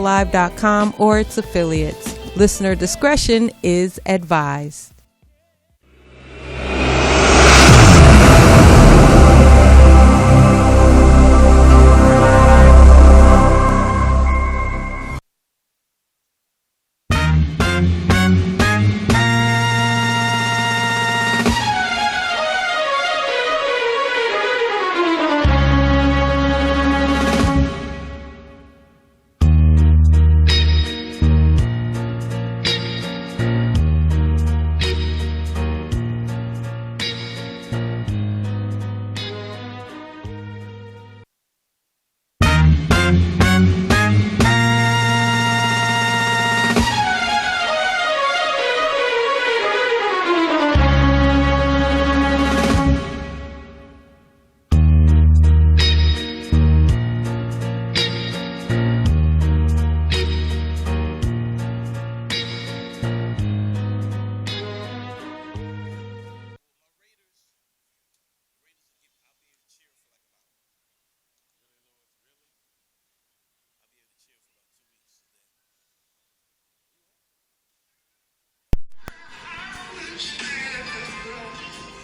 Live.com or its affiliates. Listener discretion is advised.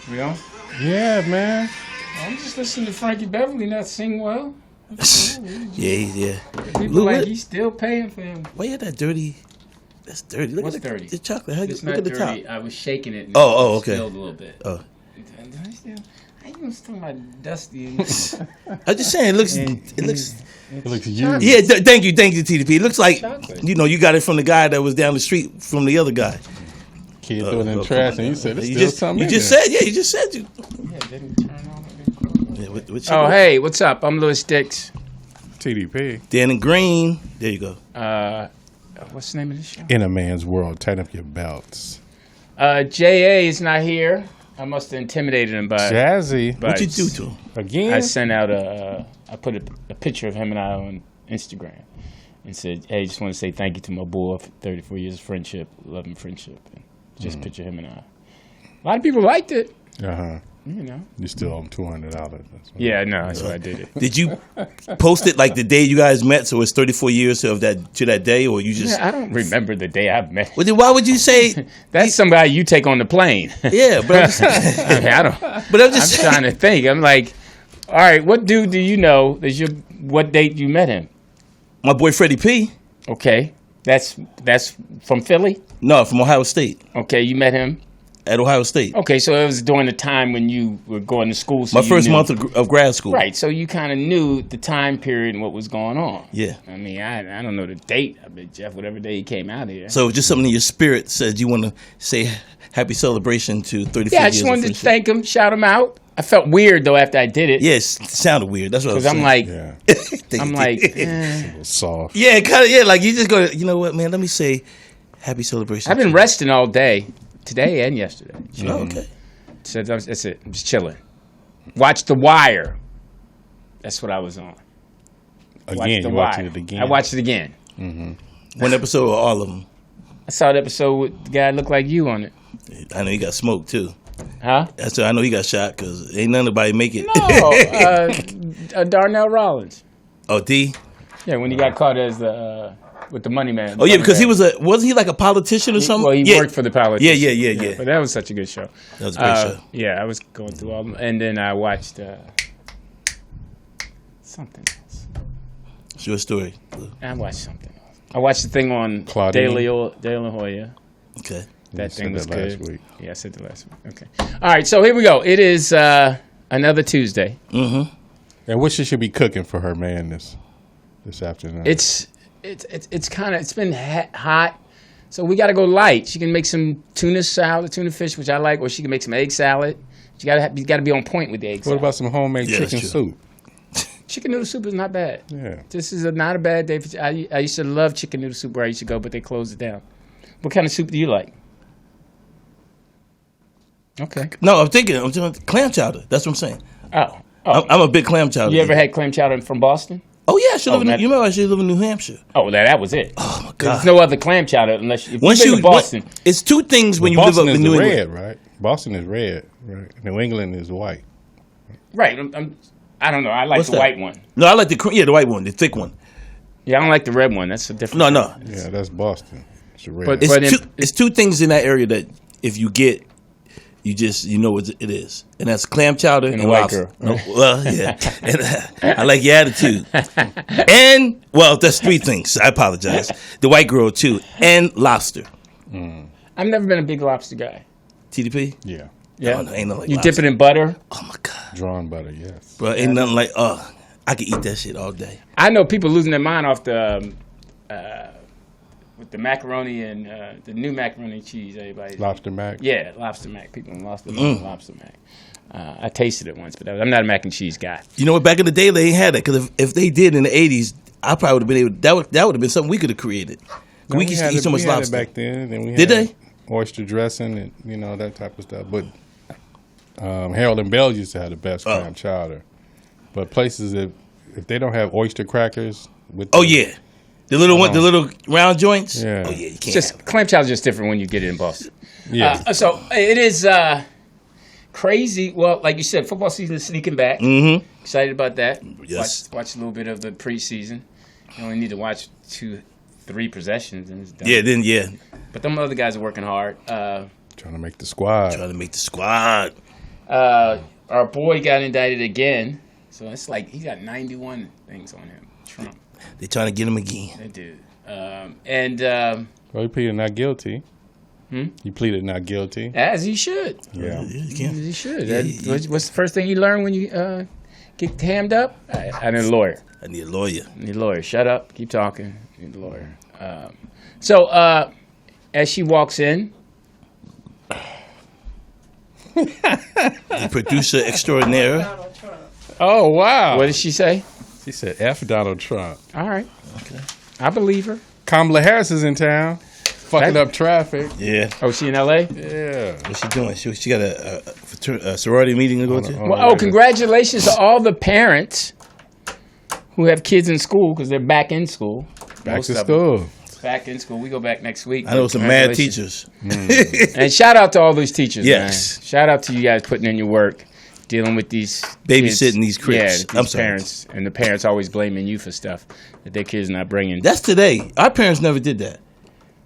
We on? Yeah, man. I'm just listening to Frankie Beverly not sing well. Yeah. People like he's still paying for him. Why you had that dirty? That's dirty. Look What's at dirty? The chocolate. It's Look not at the dirty. top. I was shaking it. And Okay. Spilled a little bit. Oh. How you gonna talk about dusty? I'm just saying, it looks used. Yeah, thank you, TDP. It looks like you got it from the guy that was down the street from the other guy. Kid threw it in the trash, and you said, "There's still something." You just said, you just said you. Yeah, didn't turn on. Yeah, hey, what's up? I'm Lew Dix. TDP. Dannon Green. There you go. What's the name of this show? In a Man's World. Tighten up your belts. JA is not here. I must have intimidated him by Jazzy. What'd you do to him? Again? I sent out I put a picture of him and I on Instagram and said, hey, just want to say thank you to my boy for 34 years of friendship, love and friendship. And just picture him and I. A lot of people liked it. Uh-huh. You know. You still owe him $200. Yeah, no, that's why I did it. Did you post it like the day you guys met, so it's 34 years of that to that day, or you just? Yeah, I don't remember the day I met. Well, then why would you say that's somebody you take on the plane? Yeah, but I'm just, I mean, I don't. But I'm just trying to think. I'm like, all right, what dude do you know? What date you met him? My boy Freddie P. Okay, that's from Philly. No, from Ohio State. Okay, you met him at Ohio State. Okay, so it was during the time when you were going to school. So my first month of grad school. Right, so you kind of knew the time period and what was going on. Yeah. I mean, I don't know the date. I bet Jeff, whatever day he came out here. So just something in your spirit said you want to say happy celebration to 34 years. Yeah, I just wanted to thank him, shout him out. I felt weird though after I did it. Yes, it sounded weird. That's what I was saying. I'm like, soft. Yeah, kind of. Yeah, like you just go. You know what, man? Let me say happy celebration. I've been resting all day, today and yesterday. Oh, okay. So that's it. I'm just chilling. Watch The Wire. That's what I was on. Again, you watched it again. I watched it again. Mm-hmm. One episode or all of them? I saw the episode with the guy that looked like you on it. I know he got smoked too. Huh? That's I know he got shot because ain't nobody make it. No, Darnell Rollins. Oh, D. Yeah, when he got caught as the with the money man. Oh yeah, because he wasn't he like a politician or something? Well, he worked for the politician. Yeah. But that was such a good show. That was a great show. Yeah, I was going through all of them, and then I watched something else. It's your story. I watched something else. I watched the thing on Daily Hoya. Okay. That thing was good. Last week. Yeah, I said the last week. Okay. All right, so here we go. It is another Tuesday. Mm-hmm. And what she should be cooking for her man this afternoon? It's been hot, so we got to go light. She can make some tuna salad, tuna fish, which I like, or she can make some egg salad. You got to be on point with the egg salad. What about some homemade chicken soup? Chicken noodle soup is not bad. Yeah. This is not a bad day. I used to love chicken noodle soup where I used to go, but they closed it down. What kind of soup do you like? Okay. No, I'm doing clam chowder. That's what I'm saying. Oh. I'm a big clam chowder. You ever had clam chowder from Boston? Oh yeah, you remember I should live in New Hampshire. Oh, that was it. Oh my God. There's no other clam chowder unless you've been to Boston. It's two things when you live up in New England. Right? Boston is red, right? New England is white. Right. I don't know. I like the white one. No, I like the white one, the thick one. Yeah, I don't like the red one. That's a different. No. Yeah, that's Boston. It's a red. But- It's two things in that area that if you get, you know what it is, and that's clam chowder and a white lobster. girl. No, well, yeah, and I like your attitude. And that's three things. I apologize. The white girl too, and lobster. I've never been a big lobster guy. TDP. Yeah. Yeah, No, ain't nothing like you lobster. dip it in butter. Oh my god, Drawn butter, yes. bro, ain't nothing like. I could eat that shit all day. I know people losing their mind off the with the macaroni and the new macaroni and cheese. Everybody, Lobster mac. yeah, lobster mac. People lost their mind on lobster mac. I tasted it once, but I'm not a mac and cheese guy. You know what? Back in the day, they ain't had that because if they did in the '80s, I probably would have been able. That would have been something we could have created. No, we used to eat so much we had lobster. it back then. And we Did had they? oyster dressing and that type of stuff. But Harold and Bell used to have the best clam chowder. But places if they don't have oyster crackers with Oh yeah, the little one, the little round joints. Yeah. Oh yeah, you can't. Just clam chowder is just different when you get it in Boston. yeah. So it is crazy. Well, like you said, football season is sneaking back. Mm-hmm. Excited about that. Yes. Watch a little bit of the preseason. You only need to watch 2-3 possessions and it's done. Yeah. But them other guys are working hard. Trying to make the squad. Trying to make the squad. Our boy got indicted again. So it's like he got 91 things on him. Trump. They trying to get him again. That dude. Well, he pleaded not guilty. He pleaded not guilty. As he should. Yeah. You can't. He should. Yeah, What's the first thing you learn when you get hammed up? I need a lawyer. I need a lawyer. Need a lawyer. Shut up. Keep talking. Need a lawyer. So as she walks in, The producer extraordinaire. Oh, wow. what did she say? She said F Donald Trump. All right. Okay. I believe her. Kamala Harris is in town. Fucking That- up traffic. Yeah. Oh, she in L.A.? Yeah. What's she doing? She got a sorority meeting to go to. Well, congratulations to all the parents who have kids in school because they're back in school. Back Most to of them. school. Back in school. We go back next week. I know some mad Congratulations. teachers. And shout out to all those teachers, Yes. man. Shout out to you guys putting in your work, dealing with these Babysitting kids. these kids. Yeah, these I'm sorry. parents. And the parents always blaming you for stuff that their kids not bringing. That's today. Our parents never did that.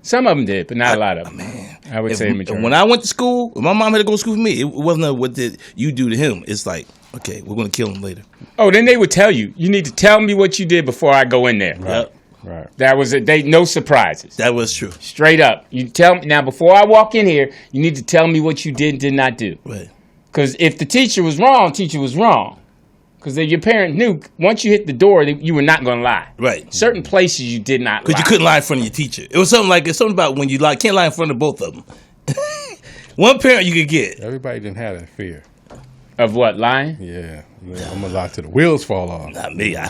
Some of them did, but not a lot of them. Man. I would say the majority. When I went to school, when my mom had to go to school for me, it wasn't a, what did you do to him. It's like, okay, we're going to kill him later. Oh, then they would tell you, you need to tell me what you did before I go in there. Yep. Right. That was it. No surprises. That was true. Straight up. You tell me now before I walk in here, you need to tell me what you did and did not do. Right. Because if the teacher was wrong. Because your parent knew once you hit the door, you were not going to lie. Right. Certain places you did not lie. Because you couldn't lie in front of your teacher. It was something about when you lie, can't lie in front of both of them. One parent you could get. Everybody didn't have that fear. Of what, lying? Yeah. I'm going to lie till the wheels fall off. Not me. No,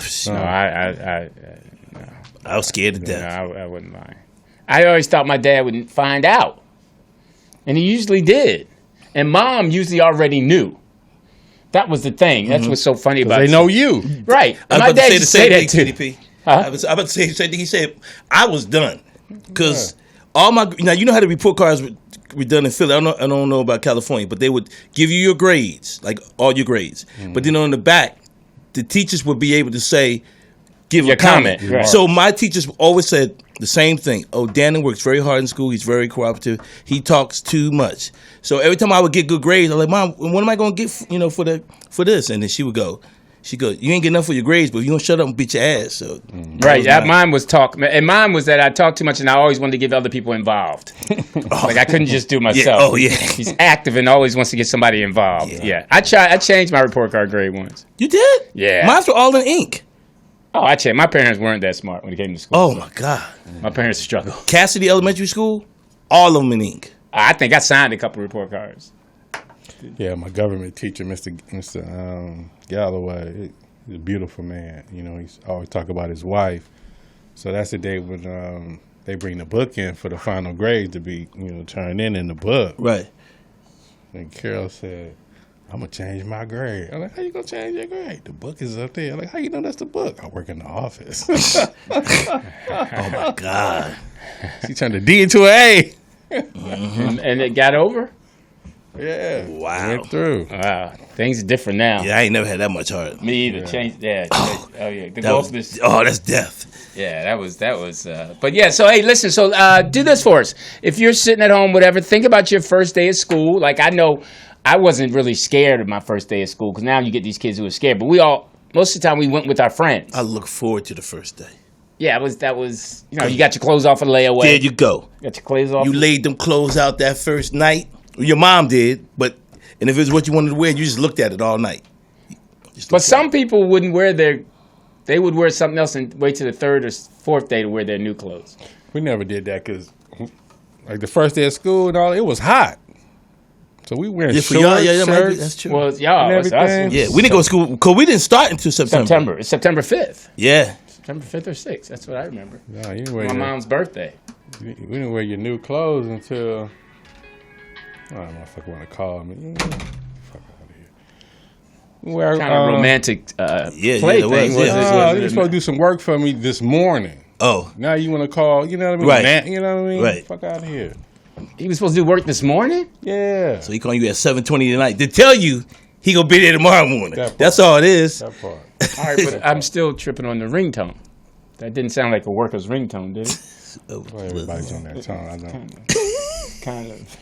I was scared to no, death. I wouldn't lie. I always thought my dad would find out. And he usually did. And mom usually already knew. That was the thing. That's what's so funny about it. They know you. Right. I was My about to dad say the used to same say thing, that too. TDP. Huh? I was about to say the same thing. He said, I was done. Because all my, now you know how the report cards were done in Philly. I don't know about California, but they would give you your grades, like all your grades. But then on the back, the teachers would be able to say, give Your a comment. comment, right. So my teachers always said the same thing. Oh, Dannon works very hard in school. He's very cooperative. He talks too much. So every time I would get good grades, I'm like, Mom, what am I going to get, for this? And then she'd go, you ain't get enough for your grades, but if you don't shut up and beat your ass. So Right. Mine was talk. And mine was that I talked too much and I always wanted to get other people involved. Like I couldn't just do it myself. Oh, yeah. He's active and always wants to get somebody involved. Yeah. I changed my report card grade once. You did? Yeah. Mine were all in ink. Oh, I changed. My parents weren't that smart when it came to school. Oh, my God. My parents struggled. Cassidy Elementary School, all of them in ink. I think I signed a couple report cards. Yeah, my government teacher, Mr. Galloway, he's a beautiful man. He's always talk about his wife. So that's the day when they bring the book in for the final grades to be, turned in the book. Right. And Carol said, I'm going to change my grade. I'm like, how you going to change your grade? The book is up there. I'm like, how you know that's the book? I work in the office. Oh, my God. She turned a D into an A. And it got over? Yeah. Wow. Went through. Wow, things are different now. Yeah, I ain't never had that much heart. Me either. Change. Yeah. Oh yeah. The That golf was, is. that's death. Yeah, that was. But yeah, so hey, listen. So do this for us. If you're sitting at home, whatever, think about your first day of school. Like I know, I wasn't really scared of my first day of school because now you get these kids who are scared. But most of the time, we went with our friends. I look forward to the first day. Yeah, that was. You know, you got your clothes off a layaway. There you go. Got your clothes off. You laid them clothes out that first night. Your mom did, and if it was what you wanted to wear, you just looked at it all night. But some people wouldn't wear they would wear something else and wait till the third or fourth day to wear their new clothes. We never did that because, like, the first day of school and all, it was hot. So we wearing shorts, shirts. That's true. Well, y'all, And us, everything. Yeah, we didn't go to school because we didn't start until September. September. It's September 5th. Yeah. September 5th or 6th. That's what I remember. No, you didn't wear My mom's birthday. we didn't wear your new clothes until. I don't know if I want to call me. Fuck out of here. Where, Kind of romantic play it was, thing. yeah. you were supposed to do some work for me this morning. Oh. Now you want to call, you know what I mean? Right. You know what I mean? Right. Fuck out of here. He was supposed to do work this morning? Yeah. So he calling you at 7:20 tonight to tell you he gonna be there tomorrow morning. That's all it is. That part. All right, but I'm still tripping on the ringtone. That didn't sound like a worker's ringtone, did it? Well, everybody's on that tone. I know. Kind of.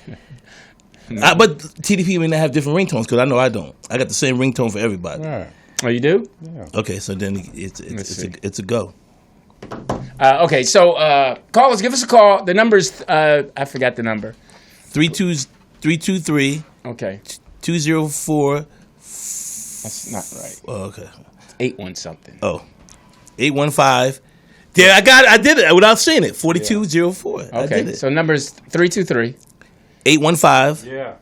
But TDP may not have different ringtones because I know I don't. I got the same ringtone for everybody. All right. Oh, you do? Yeah. Okay, so then it's a go. Okay, so callers, give us a call. The number's, I forgot the number. 323 Okay. 204. That's not right. Oh, okay. 81 something. Oh, 815. Yeah, I got it. I did it without saying it. 4204. I did Okay, it. so number's 323. 815. Yeah.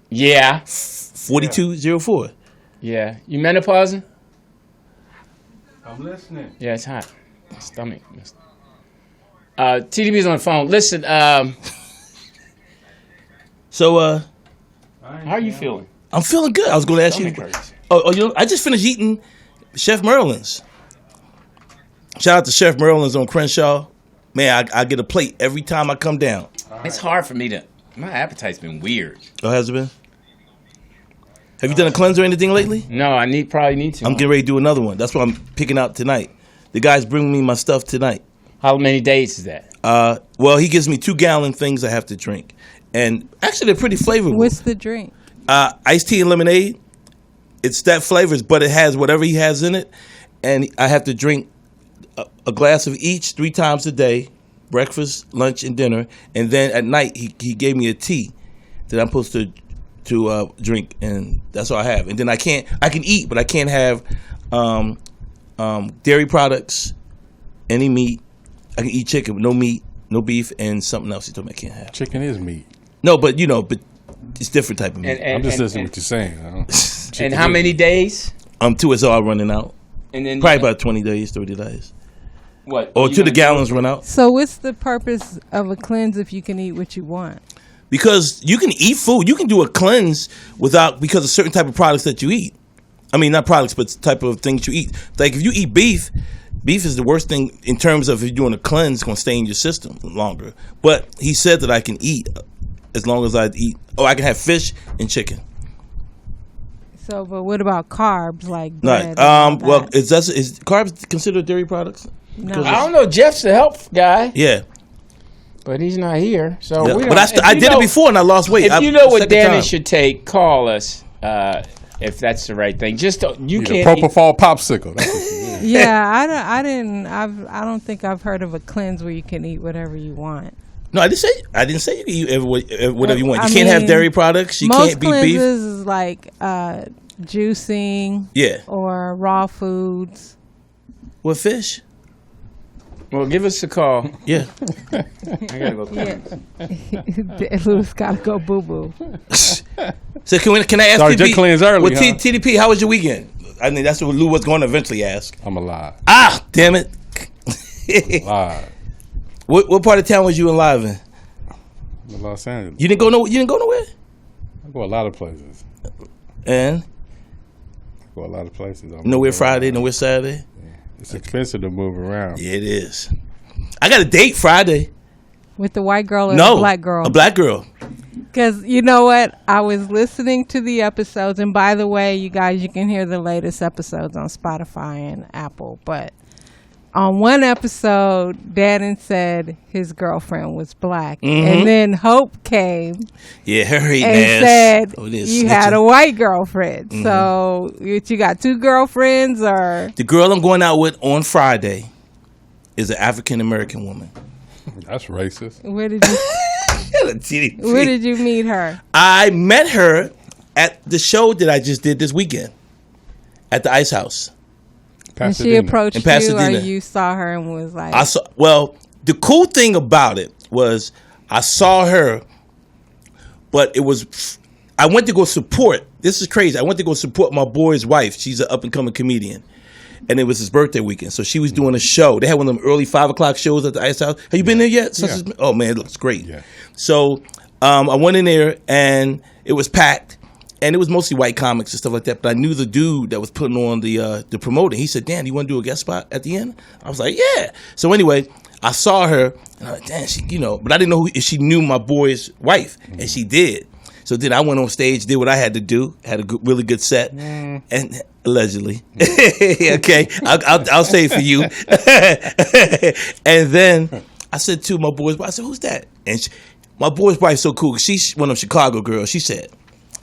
Yeah. 4204. Yeah. You menopausing? I'm listening. Yeah, it's hot. My stomach. TDB's on the phone. Listen, So, how are you feeling? I'm feeling good. I was going to ask you. Stomach hurts. I just finished eating Chef Merlin's. Shout out to Chef Merlin's on Crenshaw. Man, I get a plate every time I come down. It's hard for me to. My appetite's been weird. Oh, has it been? Have you done a cleanse or anything lately? No, I probably need to. I'm getting ready to do another one. That's what I'm picking out tonight. The guy's bringing me my stuff tonight. How many days is that? Well, he gives me 2-gallon things I have to drink. And actually, they're pretty flavorful. What's the drink? Iced tea and lemonade. It's that flavors, but it has whatever he has in it. And I have to drink a glass of each 3 times a day, breakfast, lunch, and dinner. And then at night, he gave me a tea that I'm supposed to drink, and that's all I have. And then I can eat, but I can't have dairy products, any meat. I can eat chicken, but no meat, no beef, and something else he told me I can't have. Chicken is meat. No, but it's different type of meat. I'm just listening to what you're saying. And how many days? 2 is all running out. And then Probably about 20 days, 30 days. what? Or You 2 the gonna gallons run out. So what's the purpose of a cleanse if you can eat what you want? Because you can eat food. You can do a cleanse because of certain type of products that you eat. I mean, not products, but type of things you eat. Like if you eat beef is the worst thing in terms of if you're doing a cleanse, it's going to stay in your system longer. But he said that I can eat as long as I eat. Oh, I can have fish and chicken. So, but what about carbs like Right. bread? and all that? Well, is carbs considered dairy products? No. I don't know. Jeff's the help guy, Yeah. but he's not here. So, Yeah. we But don't- I if you did know- it before and I lost weight. If you know what second Dannon time. should take, call us if that's the right thing. Just you The can't. eat- propofol popsicle. That's what you need. Yeah, I don't think I've heard of a cleanse where you can eat whatever you want. No, I didn't say you can eat whatever you want. You I can't have mean, dairy products. You Most can't be cleanses beef. is like juicing Yeah. or raw foods. With fish. Well, give us a call. Yeah. I gotta go. Yeah. Lou's gotta go boo boo. So can I ask Sorry, TDP? just cleanse early, Well, huh? TDP, how was your weekend? I mean, that's what Lew was going to eventually ask. I'm alive. Ah, damn it. Alive. What part of town was you in live in? I'm in Los Angeles. You didn't go nowhere? I go a lot of places. And I go a lot of places. nowhere Friday, nowhere Saturday? It's expensive to move around. Yeah, it is. I got a date Friday. With the white girl or No, the black girl? a black girl. Because you know what? I was listening to the episodes, and by the way, you guys, you can hear the latest episodes on Spotify and Apple. But on one episode, Dannon said his girlfriend was black, and then Hope came her eating and ass. said Oh, this you snitching. had a white girlfriend. So you got two girlfriends, or The girl I'm going out with on Friday is an African American woman. That's racist. where did you meet her? I met her at the show that I just did this weekend at the Ice House. And she Pasadena. approached In you, or Pasadena. you saw her and was like, I saw. Well, the cool thing about it was I saw her, but it was. I went to go support. This is crazy. I went to go support my boy's wife. She's an up and coming comedian, and it was his birthday weekend. So she was doing a show. They had one of them early 5 o'clock shows at the Ice House. Have you been there yet? Yeah. Oh man, it looks great. Yeah. So I went in there and it was packed. And it was mostly white comics and stuff like that. But I knew the dude that was putting on the promoting. He said, "Dan, you want to do a guest spot at the end?" I was like, "Yeah." So anyway, I saw her, and I was like, "Damn, she, but I didn't know if she knew my boy's wife, and she did." So then I went on stage, did what I had to do, had a really good set, and allegedly, okay, I'll say it for you. And then I said to my boy's wife, I said, "Who's that?" And my boy's wife's so cool. She's one of them Chicago girls. She said,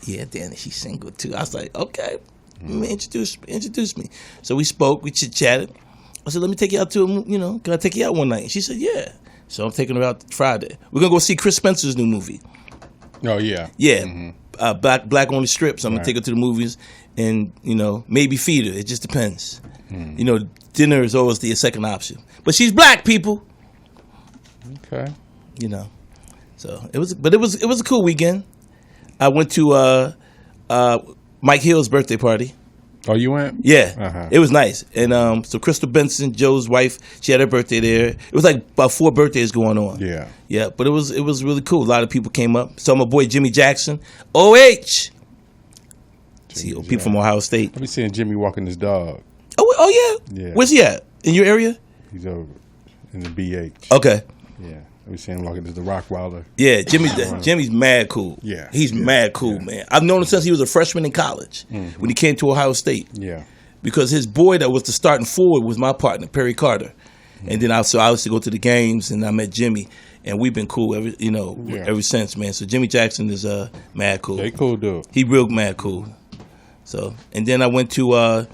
"Yeah, Danny, she's single too." I was like, "Okay, introduce me." So we spoke, we chit-chatted. I said, "Let me take you out to, can I take you out one night?" She said, "Yeah." So I'm taking her out Friday. We're going to go see Chris Spencer's new movie. Oh, yeah. Yeah, Black on the Strip. So I'm going to take her to the movies and, maybe feed her. It just depends. Dinner is always the second option. But she's black, people. Okay. So it was a cool weekend. I went to Mike Hill's birthday party. Oh, you went? Yeah, It was nice. And so Crystal Benson, Joe's wife, she had her birthday there. It was like about 4 birthdays going on. Yeah. But it was really cool. A lot of people came up. Saw my boy Jimmy Jackson, OH. See, people from Ohio State. I be seeing Jimmy walking his dog. Oh yeah. Yeah. Where's he at? In your area? He's over in the BH. Okay. Yeah. I be seeing him walking the Rockwilder. Yeah, Jimmy's mad cool. Yeah. He's mad cool, man. I've known him since he was a freshman in college when he came to Ohio State. Yeah. Because his boy that was the starting forward was my partner, Perry Carter. And then I used to go to the games and I met Jimmy and we've been cool ever since, man. So Jimmy Jackson is mad cool. They cool dude. He real mad cool. So and then I went to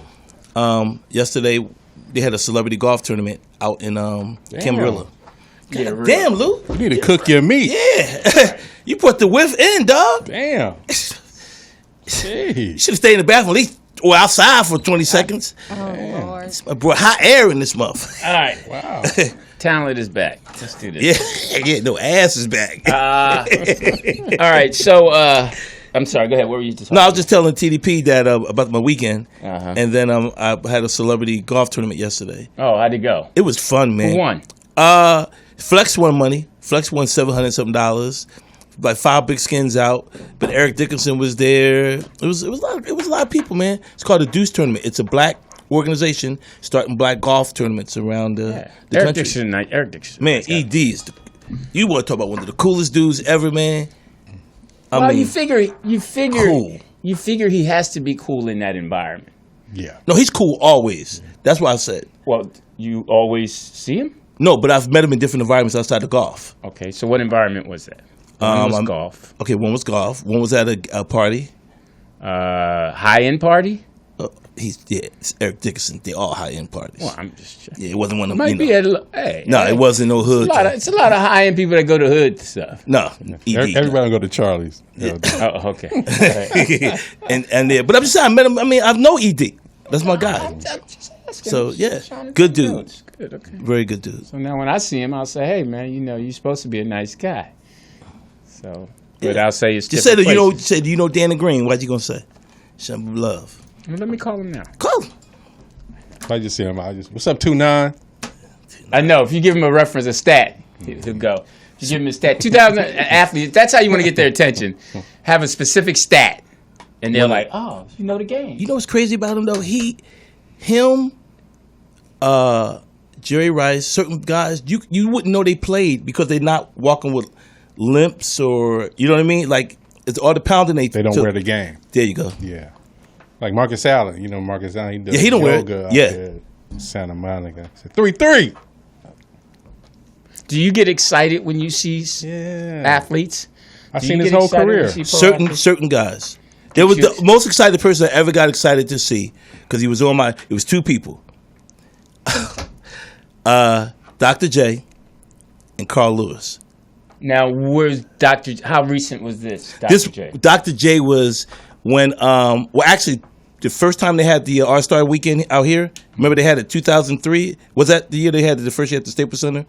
yesterday they had a celebrity golf tournament out in Camarillo. Yeah, Damn, Lou. You need to cook your meat. Yeah. You put the whiff in, dog. Damn. You should have stayed in the bathroom at least or outside for 20 seconds. "Oh Lord." I brought hot air in this month. All right. Wow. Talent is back. Let's do this. Yeah, no, ass is back. All right. So, I'm sorry. Go ahead. What were you just talking No, I was just telling TDP that about my weekend. Uh-huh. And then I had a celebrity golf tournament yesterday. Oh, how'd it go? It was fun, man. Who won? Flex won money. Flex won $700 something. Like 5 big skins out, but Eric Dickinson was there. It was a lot of people, man. It's called the Deuce Tournament. It's a black organization starting black golf tournaments around the Eric country. Eric Dixon. Man, ED is you want to talk about one of the coolest dudes ever, man. You figure cool. You figure he has to be cool in that environment. Yeah. No, he's cool always. That's why I said. Well, you always see him? No, but I've met him in different environments outside of golf. Okay, so what environment was that? One was golf. Okay, one was golf. One was at a party. High-end party? It's Eric Dickinson. They all high-end parties. Well, I'm just checking. Yeah, it wasn't one of them. Might be hey. No, it wasn't no hood. It's a lot of high-end people that go to hood stuff. No, Everybody go to Charlie's. Oh, okay. and there, but I'm just saying, I met him. I mean, I've known ED. That's my guy. I'm just asking. So yeah, Just trying to good take dude. notes. Good, okay. Very good dude. So now when I see him, I'll say, "Hey, man, you're supposed to be a nice guy." So, but I'll say it's just say that different you know Dannon Green. What you gonna say? Some love. Well, let me call him now. Call him. If I just see him, what's up, 2-9? I know if you give him a reference, a stat, he'll go. Just give him a stat. 2,000 athletes. That's how you want to get their attention. Have a specific stat, and they're like, "Oh, you know the game." You know what's crazy about him though? Him, Jerry Rice, certain guys, you wouldn't know they played because they're not walking with limps or you know what I mean. Like it's all the pounding they don't took. wear the game. There you go. Yeah, like Marcus Allen. You know Marcus Allen. He does He don't wear it. yoga out Yeah. there in Santa Monica. 3-3. Do you get excited when you see Yeah. athletes? I've Do seen you his get whole excited when career. you see pro athletes? Certain guys. There was the most excited person I ever got excited to see because he was on my. It was two people, Dr. J and Carl Lewis. Now, where's Dr. How recent was this, Dr. This J? Dr. J was when actually the first time they had the All-Star Weekend out here. Remember they had it 2003. Was that the year they had it the first year at the Staples Center?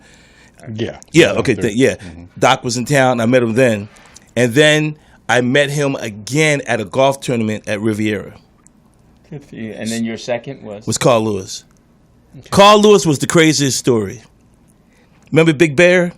Yeah. Yeah. Okay. Doc was in town. I met him then, and then I met him again at a golf tournament at Riviera. Good for you. And then your second was Carl Lewis. Okay. Carl Lewis was the craziest story. Remember Big Bear?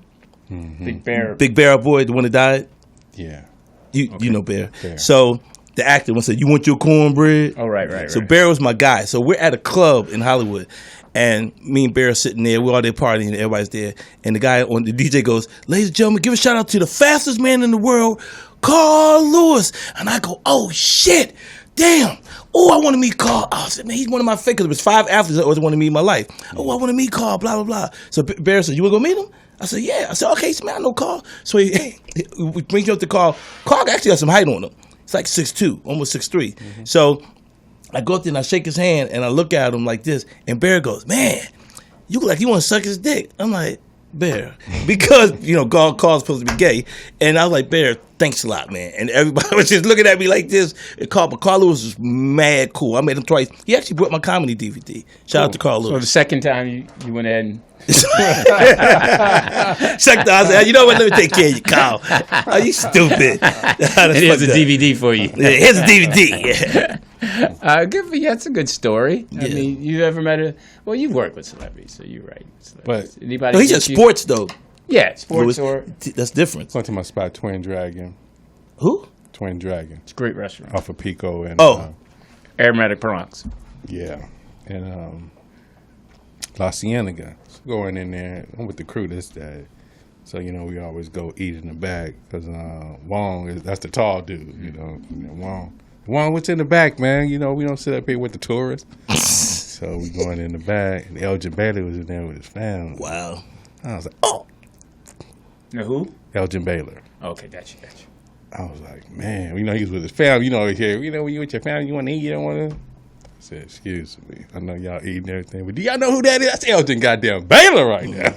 Big Bear. Big Bear, our boy, the one that died. Yeah. You know Bear. So the actor one said, "You want your cornbread?" Oh, right. So Bear was my guy. So we're at a club in Hollywood, and me and Bear are sitting there. We're all there partying, and everybody's there. And the guy on the DJ goes, "Ladies and gentlemen, give a shout out to the fastest man in the world, Carl Lewis." And I go, "Oh shit, damn! Oh, I want to meet Carl." I said, "Man, he's one of my favorites." There was 5 athletes I always wanted to meet in my life. "Oh, I want to meet Carl." Blah blah blah. So Bear said, "You want to go meet him?" I said, "Yeah." I said, "Okay, so man, I know Carl." So we bring you up to Carl. Carl actually got some height on him. It's like 6'2", almost 6'3". So I go up there and I shake his hand and I look at him like this. And Bear goes, "Man, you look like you want to suck his dick." I'm like, "Bear," because Carl's supposed to be gay. And I was like, "Bear, thanks a lot, man." And everybody was just looking at me like this. But Carl Lewis was mad cool. I met him twice. He actually brought my comedy DVD. Shout out to Carl Lewis. So the second time you went ahead and Checked out. I said, "You know what? Let me take care of you, Carl." "Oh, you stupid." and here's a DVD for you. Yeah, here's a DVD. Yeah. Good for you. That's a good story. I Yeah. mean, you ever met a? Well, you've worked with celebrities, so you're right. But anybody? No, he's get just you- sports though. Yeah, sports Louis, or that's different. Going to my spot, Twin Dragon. Who? Twin Dragon. it's a great restaurant. Off of Pico and Aromatic Bronx. yeah. And La Cienega. Going in there. I'm with the crew this day. So, we always go eat in the back because Wong, that's the tall dude, Wong, what's in the back, man? We don't sit up here with the tourists. So we going in the back, and Elgin Bailey was in there with his family. Wow. I was like, oh. Now who? Elgin Baylor. Okay, gotcha. I was like, man, he was with his family. When you with your family, you want to eat, you don't want to. I said, excuse me, I know y'all eating everything, but do y'all know who that is? That's Elgin goddamn Baylor right now.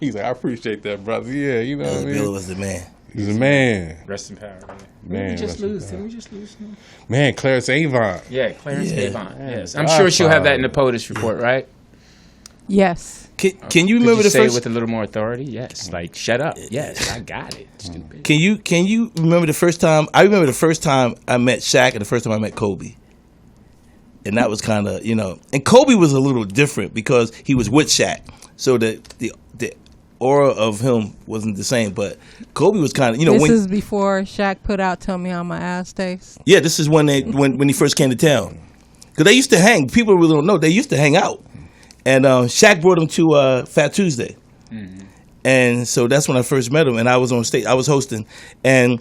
He's like, I appreciate that, brother. Yeah, you know what I mean? Bill was the man. He's a man. Rest in power. Man, Did rest we in just power. lose? him? Man, Clarence Avon. Yeah, Clarence Yeah. Avon. Yes, I'm sure she'll have that in the POTUS report, right? Yes. Can you Could remember you the say first? it with a little more authority? Yes, like shut up. Yes, I got it. Stupid. Can you remember the first time? I remember the first time I met Shaq and the first time I met Kobe. And that was kind of, and Kobe was a little different because he was with Shaq. So the aura of him wasn't the same, but Kobe was kind of, This is before Shaq put out "Tell Me How My Ass Tastes." yeah, this is when when he first came to town. Because they used to hang. People really don't know. They used to hang out. And Shaq brought him to Fat Tuesday. And so that's when I first met him. And I was on stage. I was hosting. And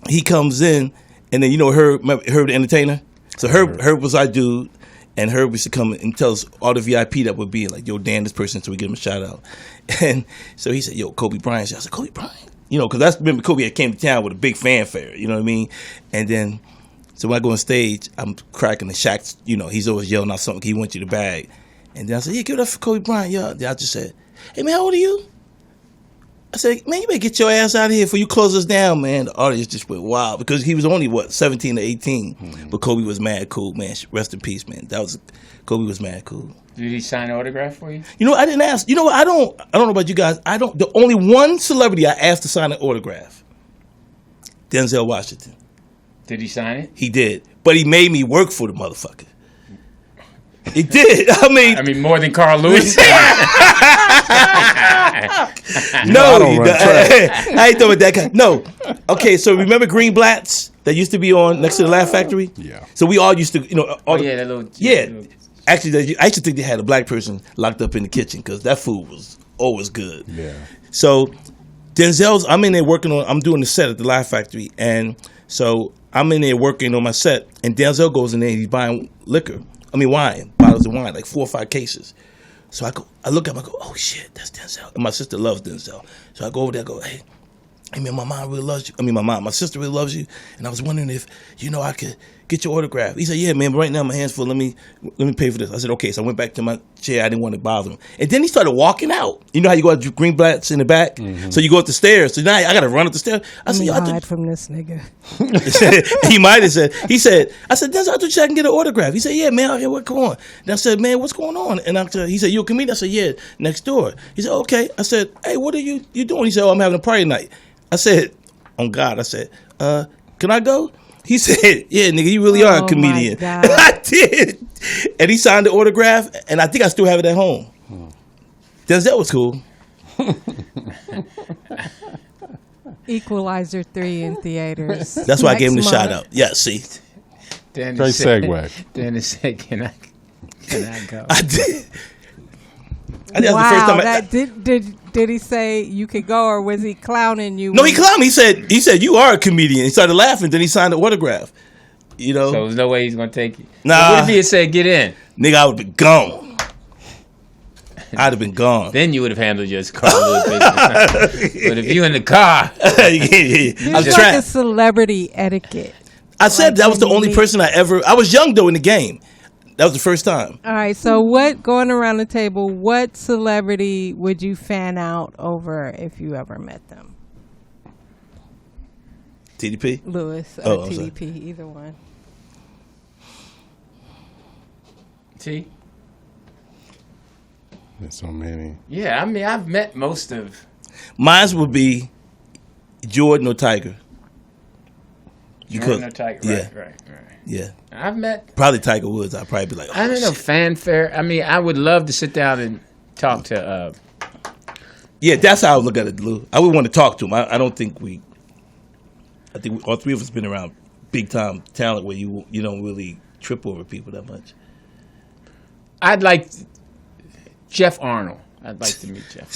he comes in. And then, Herb the entertainer? So Herb was our dude. And Herb used to come and tell us all the VIP that would be like, "Yo, Dan, this person," so we give him a shout out. And so he said, "Yo, Kobe Bryant." I said, "Kobe Bryant?" Because remember Kobe had came to town with a big fanfare, you know what I mean? And then, so when I go on stage, I'm cracking the Shaq, he's always yelling out something. He wants you to bag. And then I said, "Yeah, give it up for Kobe Bryant." Yeah. Then I just said, "Hey, man, how old are you?" I said, "Man, you better get your ass out of here before you close us down, man." The audience just went wild because he was only, 17 or 18. But Kobe was mad cool, man. Rest in peace, man. Kobe was mad cool. Did he sign an autograph for you? I didn't ask. I don't know about you guys. The only one celebrity I asked to sign an autograph, Denzel Washington. Did he sign it? He did. But he made me work for the motherfucker. He did. I mean, more than Carl Lewis. no, I don't run track. I ain't doing that guy. No. Okay, so remember Greenblatt's that used to be on next to the Laugh Factory? Yeah. So we all used to, that little. Yeah. Actually, I used to think they had a black person locked up in the kitchen because that food was always good. Yeah. So I'm in there I'm doing the set at the Live Factory, and so I'm in there working on my set, and Denzel goes in there and he's buying wine, bottles of wine, like 4 or 5 cases. So I look at him, I go, oh shit, that's Denzel. And my sister loves Denzel. So I go over there, I go, hey man, my mom really loves you. My sister really loves you. And I was wondering if, I could get your autograph. He said, yeah, man, but right now my hands full. Let me pay for this. I said, okay. So I went back to my chair. I didn't want to bother him. And then he started walking out. You know how you go out to Greenblatt's in the back? Mm-hmm. So you go up the stairs. So now I got to run up the stairs. I said, hide from this nigga. He might have said, I said, Denzel, I thought I can get an autograph. He said, yeah, man, okay, what's going on? And I said, man, what's going on? And he said, you a comedian? I said, yeah, next door. He said, okay. I said, hey, what are you doing? He said, oh, I'm having a party night. I said, on God, I said, can I go? He said, yeah, nigga, you really are a comedian. I did. And he signed the autograph, and I think I still have it at home. Denzel was cool. Equalizer 3 in theaters. That's why I gave him the shout out. Yeah, see. Great segue. Dennis said, can I go? I did. Wow, did he say you could go, or was he clowning you? No, he clowned me. He said you are a comedian. He started laughing. Then he signed the autograph. So there's no way he's gonna take you. Nah. What if he had said get in? Nigga, I would have been gone. I'd have been gone. Then you would have handled your car a little bit. But if you in the car, it's like a celebrity etiquette. I said that was the only person I was young though in the game. That was the first time. All right, so going around the table, what celebrity would you fan out over if you ever met them? TDP? Lewis or TDP, either one. T? There's so many. Yeah, I mean, I've met most of. Mine would be Jordan or Tiger. Jordan or Tiger, right. Yeah. I've met. Probably Tiger Woods. I'd probably be like, I don't know, fanfare. I mean, I would love to sit down and talk to. Yeah, that's how I would look at it, Lou. I would want to talk to him. I don't think I think all three of us been around big time talent where you don't really trip over people that much. I'd like Jeff Arnold. I'd like to meet Jeff.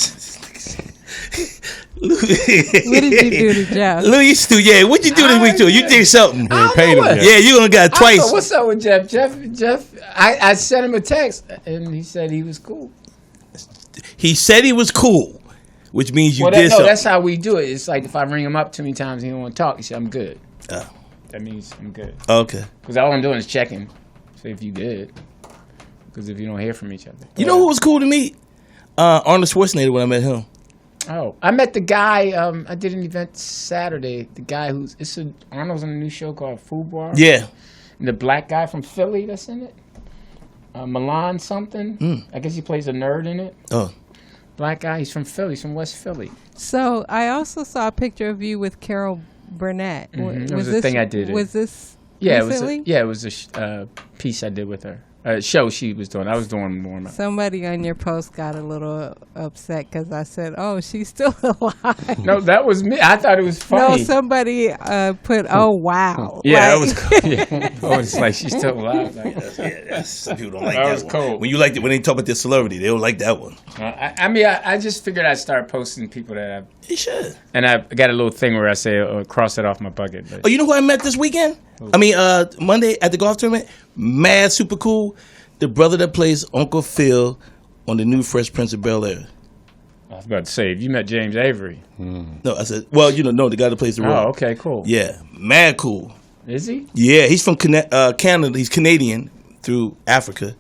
What did you do to Jeff? Lou used to, what'd you do this week to him? You did something. You paid him. Yeah, you only got it twice. What's up with Jeff? Jeff, I sent him a text, and he said he was cool. He said he was cool, which means you did something. No, that's how we do it. It's like if I ring him up too many times and he don't want to talk, he said, I'm good. That means I'm good. Okay. Because all I'm doing is checking, see if you good. Because if you don't hear from each other. You know who was cool to meet? Arnold Schwarzenegger when I met him. Oh, I met the guy. I did an event Saturday. The guy Arnold's on a new show called Food Bar. Yeah. And the black guy from Philly that's in it. Milan something. I guess he plays a nerd in it. Oh. Black guy. He's from Philly. He's from West Philly. So I also saw a picture of you with Carol Burnett. Mm-hmm. Was a thing I did. Was this recently? It was a piece I did with her. Show she was doing. I was doing more. Somebody on your post got a little upset because I said, "Oh, she's still alive." No, that was me. I thought it was funny. No, somebody put, "Oh, wow." Yeah, that was cool. Yeah. Oh, it's like she's still alive. Like, some people don't like that. That was one. cool. When they talk about their celebrity, they don't like that one. I just figured I'd start posting people that You should. And I got a little thing where I say, cross it off my bucket list. Oh, you know who I met this weekend? Monday at the golf tournament. Mad super cool. The brother that plays Uncle Phil on the new Fresh Prince of Bel-Air. I was about to say, you met James Avery. No, I said, no, the guy that plays the role. Oh, okay, cool. Yeah, mad cool. Is he? Yeah, he's from Canada. He's Canadian through Africa.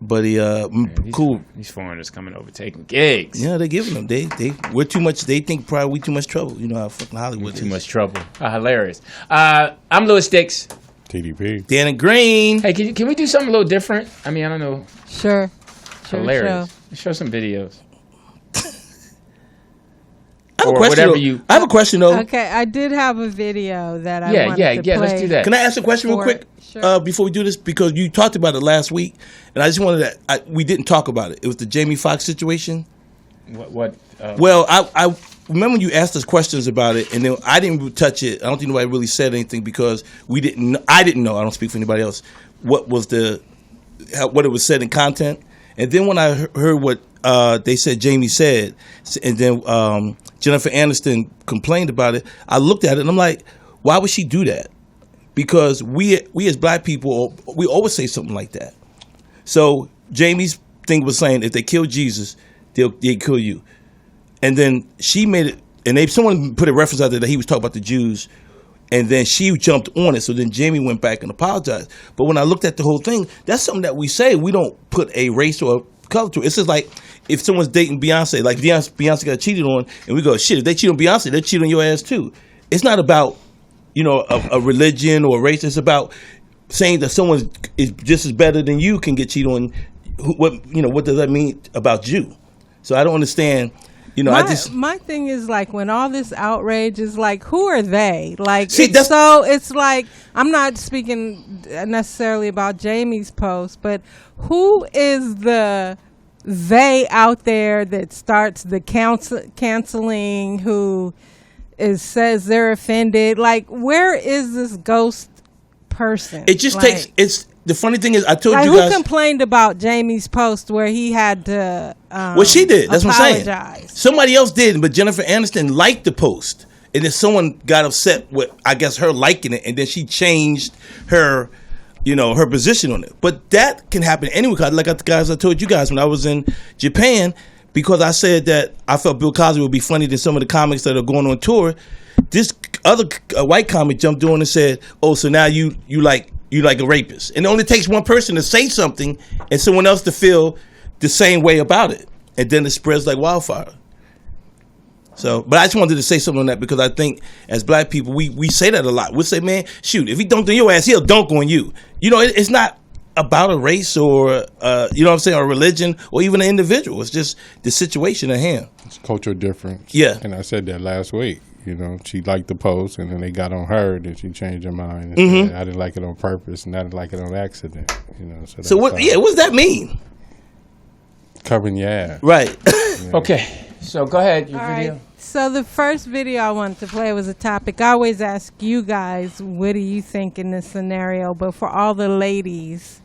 But cool. These foreigners coming over taking gigs. Yeah, they're giving them. We're too much. They think probably we too much trouble. You know how fucking Hollywood is. Too much trouble. Hilarious. I'm Lew Dix. TDP. Dannon Green. Hey, can we do something a little different? I mean, I don't know. Sure. Hilarious. Show some videos. I have a question though. Okay, I did have a video that I wanted to play. Let's do that. Can I ask a question real quick? Sure. Before we do this, because you talked about it last week, and I just wanted to. We didn't talk about it. It was the Jamie Foxx situation. What? Well, I remember when you asked us questions about it, and then I didn't touch it. I don't think nobody really said anything because we didn't. I didn't know. I don't speak for anybody else. What it was said in content, And then when I heard what they said Jamie said, and then Jennifer Aniston complained about it, I looked at it and I'm like, why would she do that? Because we as black people, we always say something like that. So Jamie's thing was saying, if they kill Jesus, they'll kill you. And then she made it, and someone put a reference out there that he was talking about the Jews, and then she jumped on it. So then Jamie went back and apologized. But when I looked at the whole thing, that's something that we say. We don't put a race or a color to it. It's just like if someone's dating Beyonce, like Beyonce got cheated on, and we go, shit, if they cheat on Beyonce, they cheat on your ass too. It's not about, a religion or a race. It's about saying that someone is just as better than you can get cheated on. What does that mean about you? So I don't understand. My thing is like when all this outrage is like, who are they? Like, see, it's like, I'm not speaking necessarily about Jamie's post, but who is the they out there that starts the canceling, who says they're offended? Like, where is this ghost person? It just takes. The funny thing is, I told you guys. Who complained about Jamie's post where he had to well, she did. That's apologize. what I'm saying. Somebody else did, but Jennifer Aniston liked the post. And then someone got upset with, I guess, her liking it. And then she changed her, her position on it. But that can happen anywhere. Like I told you guys when I was in Japan, because I said that I felt Bill Cosby would be funny than some of the comics that are going on tour. This other white comic jumped on and said, "Oh, so now you like a rapist." And it only takes one person to say something and someone else to feel the same way about it, and then it spreads like wildfire. So, but I just wanted to say something on that because I think as black people, we say that a lot. We say, "Man, shoot, if he dunked on your ass, he'll dunk on you." It's not about a race or or a religion or even an individual. It's just the situation at hand. It's cultural difference. Yeah. And I said that last week. She liked the post, and then they got on her, and she changed her mind. And said, I didn't like it on purpose, and I didn't like it on accident. So what? Yeah, what does that mean? Covering your ass. Right. Okay. So go ahead, your video. Right. So the first video I wanted to play was a topic. I always ask you guys, what do you think in this scenario? But for all the ladies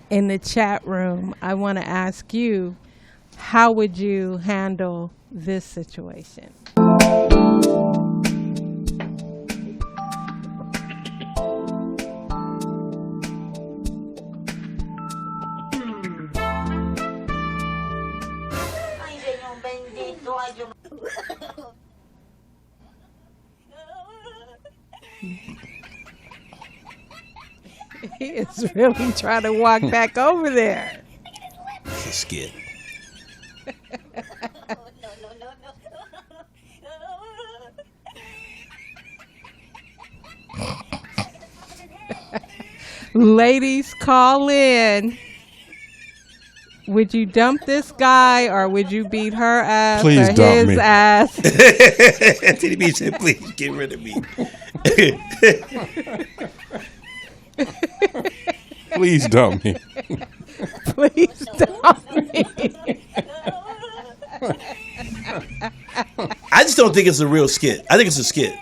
in the chat room, I want to ask you, how would you handle this situation? He is really trying to walk back over there. It's a skit. Ladies, call in. Would you dump this guy or would you beat her ass Please or dump his me. ass? TDP said, "Please get rid of me." Please dump me. Please dump me. I just don't think it's a real skit. I think it's a skit.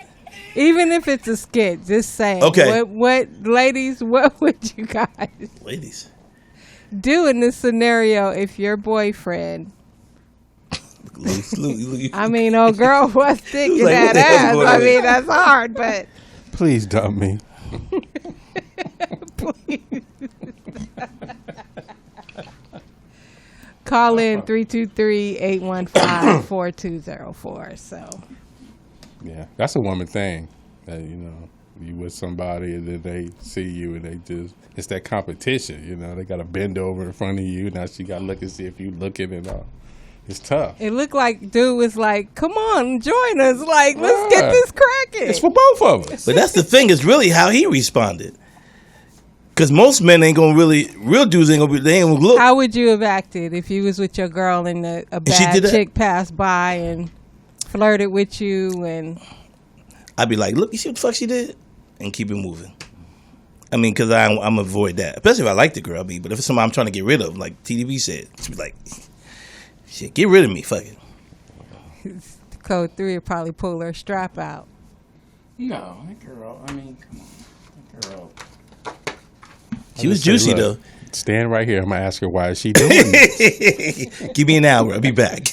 Even if it's a skit, just saying. Okay. What ladies, what would you guys Ladies. do in this scenario if your boyfriend, I mean, old girl was sticking Like, what that the hell's ass. going I on? mean, that's hard, but Please dump me. please. Call in 323-815-4204. So, Yeah, that's a woman thing. That you with somebody and then they see you and it's that competition. They got to bend over in front of you. Now she got to look and see if you looking and all. It's tough. it looked like dude was like, "Come on, join us. Like, let's get this cracking." It's for both of us. But that's the thing, is really how he responded. Because most men ain't gonna real dudes ain't gonna they ain't gonna look. How would you have acted if you was with your girl and a she bad did that? chick passed by and flirted with you and I'd be like, "Look, you see what the fuck she did?" And keep it moving. I mean, because I'm avoid that. Especially if I like the girl. But if it's somebody I'm trying to get rid of, like TDB said, she'd be like, "Shit, get rid of me, fuck it." Code 3 would probably pull her strap out. No, that girl. I mean, come on, that girl. She was Say, juicy look, though. Stand right here. I'm gonna ask her why is she doing this. Give me an hour. I'll be back.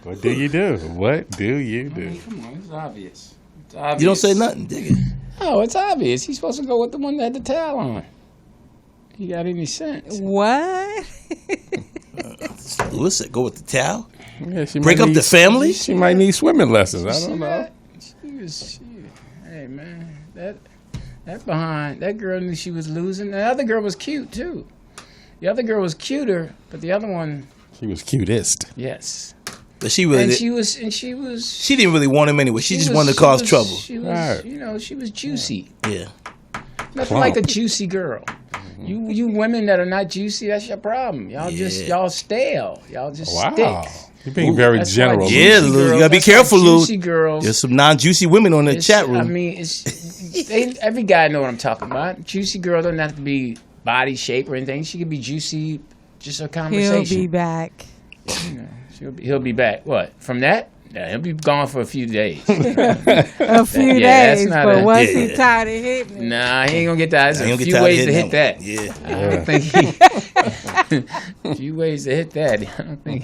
What do you do? What do you do? Come on, it's obvious. You don't say nothing, dig it. Oh, it's obvious. He's supposed to go with the one that had the towel on. He got any sense? What? Lewis said, go with the towel. Yeah, she Break might up need- the family. She might need swimming lessons. I don't know. That? Hey man, that behind that girl knew she was losing. The other girl was cute too. The other girl was cuter, but the other one, She was cutest. yes. But she really And did. she was. She didn't really want him anyway. She just was- wanted to cause was- trouble. She was, Right. you know, she was juicy. Yeah. Nothing like a juicy girl. You women that are not juicy, that's your problem. Y'all stale. Y'all just Wow. sticks. You're being very That's general. why Yeah, juicy Lou, you girls- gotta be that's why careful, Lou. Juicy girls. There's some non-juicy women on the chat room. I mean, every guy know what I'm talking about. Juicy girl doesn't have to be body shape or anything. She could be juicy, just a He'll conversation. be back. You know, he'll be back. What? From that? Yeah, he'll be gone for a few days. A few Yeah, that's days, not but a- once Yeah. he tired of hitting it. Nah, he ain't gonna get that. There's I ain't a gonna get few tired of ways to hitting hit that. Yeah. I don't think he. A few ways to hit that.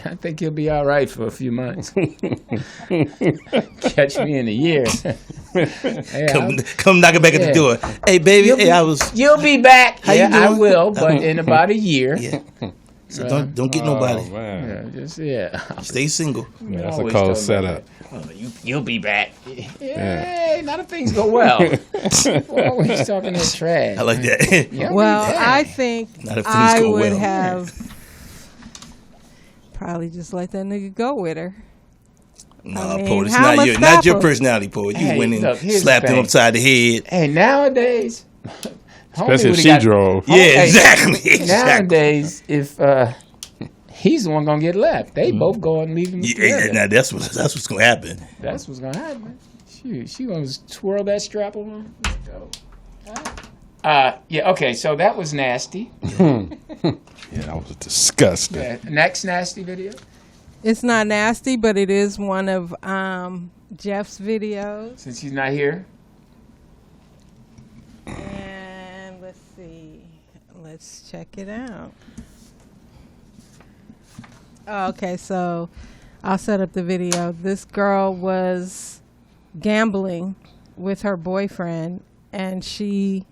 I think he'll be all right for a few months. Catch me in a year. Hey, Come knocking back at the Yeah. door. Hey, baby. Hey, I was. You'll be back. How you Yeah, I doing? will, but in about a year. Yeah. So don't get nobody. Oh, man. Yeah. Stay single. Yeah, that's a Always cold tell me setup. You'll be back. Hey, a lot of things go well. We're always talking that trash. I like that. You'll Well, be back. I think Not if things I go would well. have probably just let that nigga go with her. Nah, I mean, Paul, it's how not much not your stop- personality, Paul. You Hey, went in, look, here's slapped the him thing. upside the head. Hey, nowadays, homie Especially if would've she got- drove. Yeah, Hey, exactly. Exactly. Nowadays, if he's the one gonna get left, they both go and leave him Yeah, together. now that's what's gonna happen. That's what's gonna happen. She gonna twirl that strap on. Let's go. Yeah. Okay. So that was nasty. Yeah, that was disgusting. Yeah, next nasty video. It's not nasty, but it is one of Jeff's videos. Since he's not here. And let's see. Let's check it out. Oh, okay, so I'll set up the video. This girl was gambling with her boyfriend, and she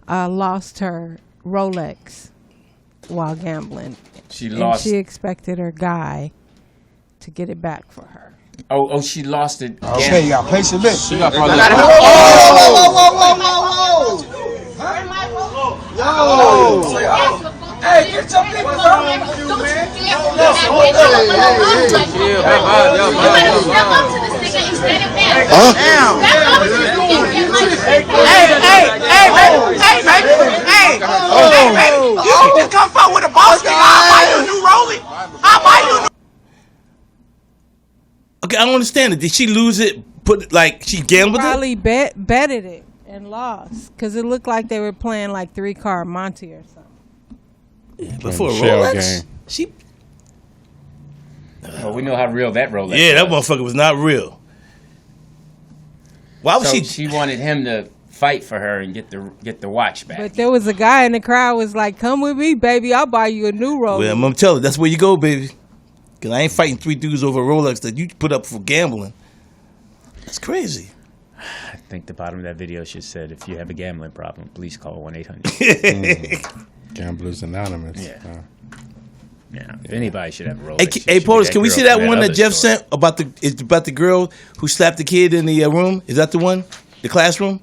lost her Rolex while gambling. She And lost. she expected her guy to get it back for her. Oh, she lost it. Okay, y'all, place your bets. She got probably. Hey, get your people around. You better step up to this nigga and stand him down. Step up to this nigga and like, Hey, baby. You just come forward with a boss nigga. I'll buy you a new Rollie. I'll buy you a new. Okay, I don't understand it. Did she lose it? Put it like she gambled it? Probably betted it and lost because it looked like they were playing like 3-card Monte or something. But for a Shell Rolex, game. she. Well, we know how real that Rolex. Yeah, that was. motherfucker was not real. Why was So she? she wanted him to fight for her and get the watch back. But there was a guy in the crowd was like, "Come with me, baby. I'll buy you a new Rolex." Well, I'm gonna tell her that's where you go, baby. Cause I ain't fighting 3 dudes over a Rolex that you put up for gambling. That's crazy. I think the bottom of that video should said, if you have a gambling problem, please call 1-800. Gamblers Anonymous. Yeah. Yeah, if anybody should have a Rolex. Hey, it should hey, be Portis, can we girl see that from one that other Jeff store. sent about the girl who slapped the kid in the room? Is that the one? The classroom?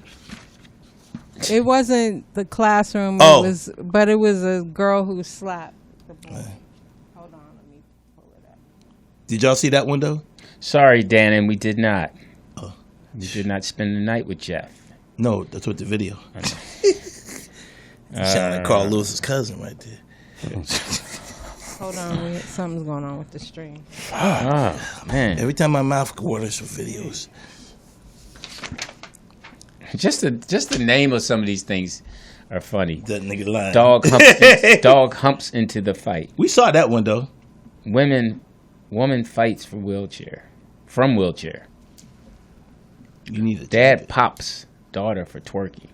It wasn't the classroom. Oh. But it was a girl who slapped the boy. Hold on, let me pull it up. Did y'all see that one though? Sorry, Dannon, we did not. Oh. We did not spend the night with Jeff. No, that's what the video. Sound like Carl Lewis's cousin right there. Hold on, something's going on with the stream. Oh, man. Every time my mouth waters for videos. Just the name of some of these things are funny. That nigga lying. Dog humps into the fight. We saw that one though. Woman fights from wheelchair. You need a Dad pops daughter for twerking.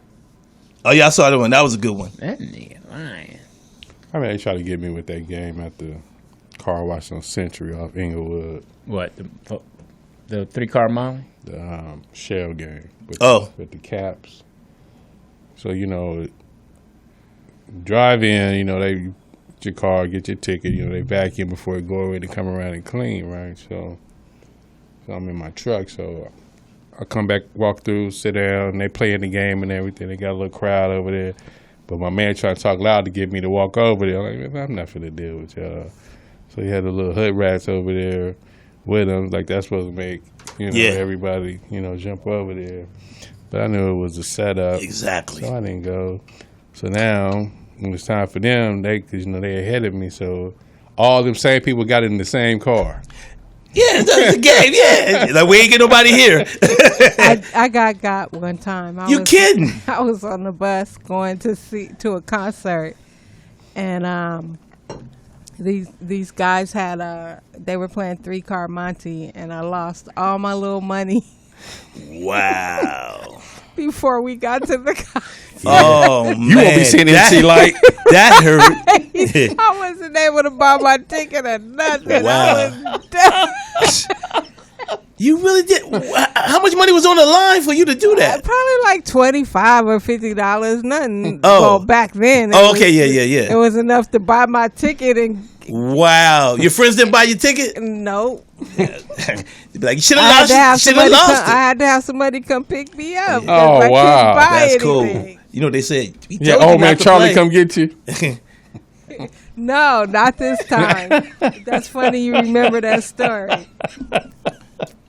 Oh yeah, I saw that one. That was a good one. That nigga lying. I mean, they try to get me with that game at the car wash on Century off Inglewood. What, the 3-car Molly? The shell game. With with the caps. So, drive in, they get your car, get your ticket, they vacuum before it go away to come around and clean, right? So I'm in my truck, so I come back, walk through, sit down, and they playing the game and everything. They got a little crowd over there. But my man tried to talk loud to get me to walk over there. I'm like, man, I'm not finna deal with y'all. So he had the little hood rats over there with him. Like, that's supposed to make, everybody, jump over there. But I knew it was a setup. Exactly. So I didn't go. So now, when it's time for them, because, they ahead of me. So all them same people got in the same car. Yeah, that's the game. Yeah, like we ain't get nobody here. I got one time. You kidding? I was on the bus going to a concert, and these guys they were playing 3-car Monte, and I lost all my little money. Wow. Before we got to the concert. Oh man, you won't be seeing MC Light. That hurt. I wasn't able to buy my ticket or nothing. Wow. I was done. You really did. How much money was on the line for you to do that? Probably like $25 or $50. Nothing. Oh. Well, back then. Okay, yeah. It was enough to buy my ticket and. Wow, your friends didn't buy your ticket? No. Be like, you should have lost. Should have lost it. I had to have somebody come pick me up. Oh, I wow. couldn't buy That's anything. cool. You know what they said? Yeah, old man Charlie come get you. No, not this time. That's funny you remember that story.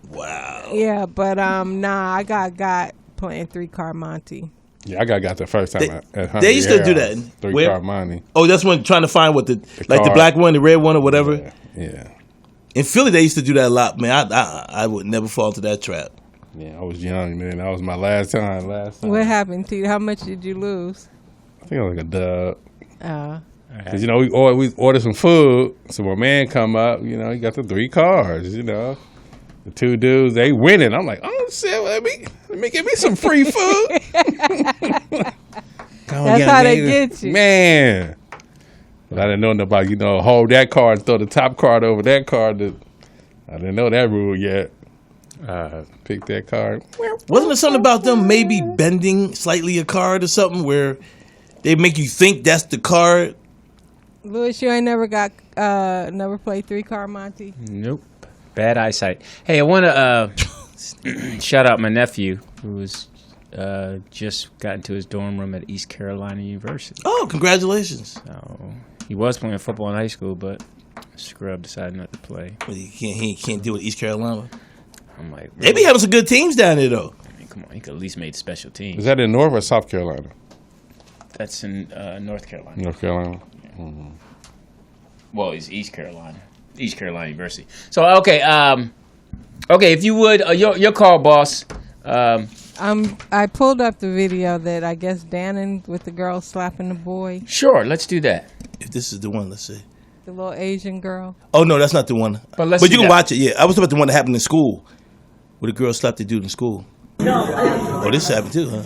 Wow. Yeah, but I got playing 3-car Monte. Yeah, I got the first time at Hungry They used to do House, that. 3-car Monte. Oh, that's when trying to find what the car. black one, the red one, or whatever. Yeah. In Philly, they used to do that a lot, man. I would never fall into that trap. Yeah, I was young, man. That was my last time. What happened to you? How much did you lose? I think it was like a dub. Because, we ordered some food. So my man come up, he got the 3 cars, The 2 dudes, they winning. I'm like, oh, shit, let me give me some free food. That's how they get you. Man. But I didn't know about, hold that card and throw the top card over that card. I didn't know that rule yet. Pick that card. Wasn't there something about them maybe bending slightly a card or something where they make you think that's the card? Louis, you ain't never played 3-car Monte? Nope. Bad eyesight. Hey, I want to shout out my nephew who was just got into his dorm room at East Carolina University. Oh, congratulations. So he was playing football in high school, but Scrub decided not to play. But he can't deal with East Carolina. I'm like, They be having some good teams down there, though. I mean, come on, he could at least made special teams. Is that in North or South Carolina? That's in North Carolina. North Carolina. Yeah. Mm-hmm. Well, it's East Carolina University. So okay, if you would, your call, boss. I pulled up the video that I guess Dannon with the girl slapping the boy. Sure, let's do that. If this is the one, let's see. The little Asian girl. Oh no, that's not the one. But you can watch it. Yeah, I was talking about the one that happened in school, where the girl slapped the dude in school. Oh, this happened too, huh?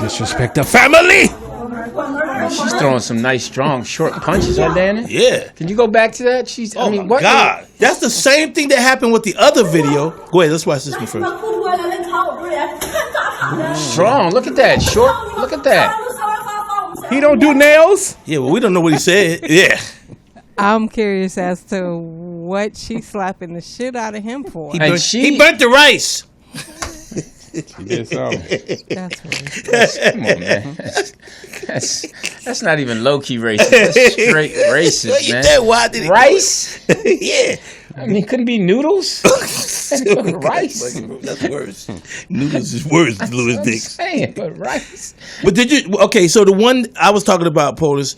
Disrespect the family. She's throwing some nice, strong, short punches at Dannon. Yeah. Can you go back to that? My God, that's the same thing that happened with the other video. Go ahead, let's watch this one first. Strong. Look at that. Short. Look at that. He don't do nails. Yeah, well, we don't know what he said. Yeah. I'm curious as to what she's slapping the shit out of him for. He burnt the rice. She did something. That's racist. Come on, man. That's not even low key racist. That's straight racist, man. Why did rice? Yeah. I mean, couldn't be noodles. Rice. That's worse. Noodles is worse, Lew Dix. Saying, but rice. But did you? Okay, so the one I was talking about, Polis,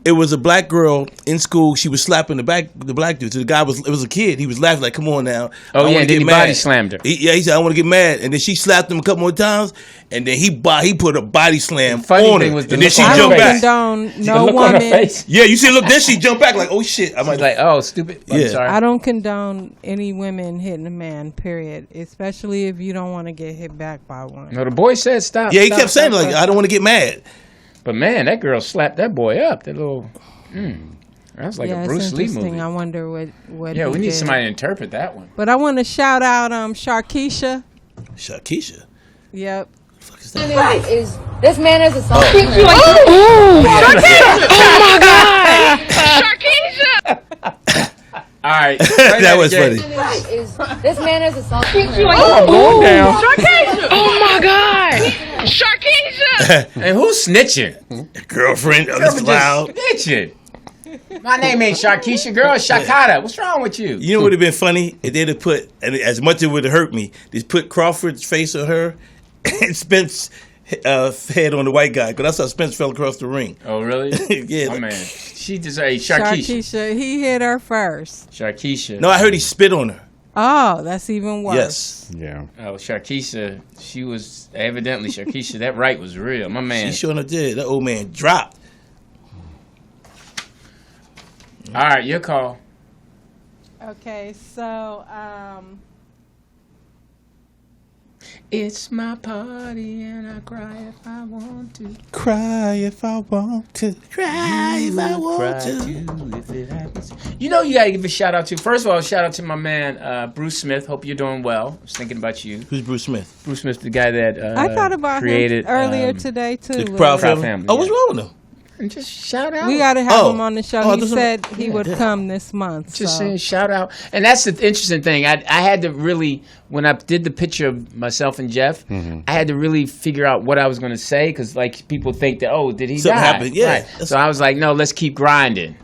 it was a black girl in school. She was slapping the black dude. So the guy it was a kid. He was laughing like, "Come on now." Oh yeah, and then he body slammed her. He said, "I want to get mad," and then she slapped him a couple more times, and then he put a body slam Funny on thing her, was the and then look she on her jumped face. back. Condone The no look on her woman. face. Yeah, you see, look, then she jumped back like, "Oh shit!" I'm She's like, "Oh, stupid." I'm Yeah. sorry. I don't condone any women hitting a man. Period. Especially if you don't want to get hit back by one. No, the boy said stop. Yeah, he stop, kept saying stop, like, stop. "I don't want to get mad." But man, that girl slapped that boy up. That little. That was like yeah, a Bruce it's Lee interesting. movie. I wonder what. Yeah, he we need did. somebody to interpret that one. But I want to shout out Sharkeisha. Shakisha. Yep. This man is a song. All right, That was funny. This man is a song. I'm going down. Oh my God! Sharkeisha! And who's snitching? Girlfriend, Girl, Mr. just Loud. snitching. My name ain't Sharkeisha, girl. It's Shakata. What's wrong with you? You know what would have been funny? If they'd have put, and as much as it would have hurt me, they put Crawford's face on her and Spence's head on the white guy, because that's how Spence fell across the ring. Oh, really? Yeah. Oh, man. She deserves Sharkeisha. He hit her first. Sharkeisha. No, I heard he spit on her. Oh, that's even worse. Yes. Yeah. Oh, Sharkeisha. She was evidently Sharkeisha. That right was real. My man. She sure enough did. That old man dropped. All right, your call. Okay, so It's my party and I cry if I want to. Cry if I want to. Cry if I want to. Too, if it happens. You know, you gotta give a shout out to. First of all, shout out to my man Bruce Smith. Hope you're doing well. I was thinking about you. Who's Bruce Smith? Bruce Smith, the guy that I thought about created him earlier today too. The Proud Proud Family. Family, Oh, what's yeah. wrong with him? And just shout out. We got to have Oh. him on the show. Oh, He said he would come this month. Just so. saying, shout out. And that's the interesting thing. I had to really, when I did the picture of myself and Jeff, I had to really figure out what I was going to say, because like people think that, oh, did he Something die? happened, yeah. Right. So I was like, no, let's keep grinding.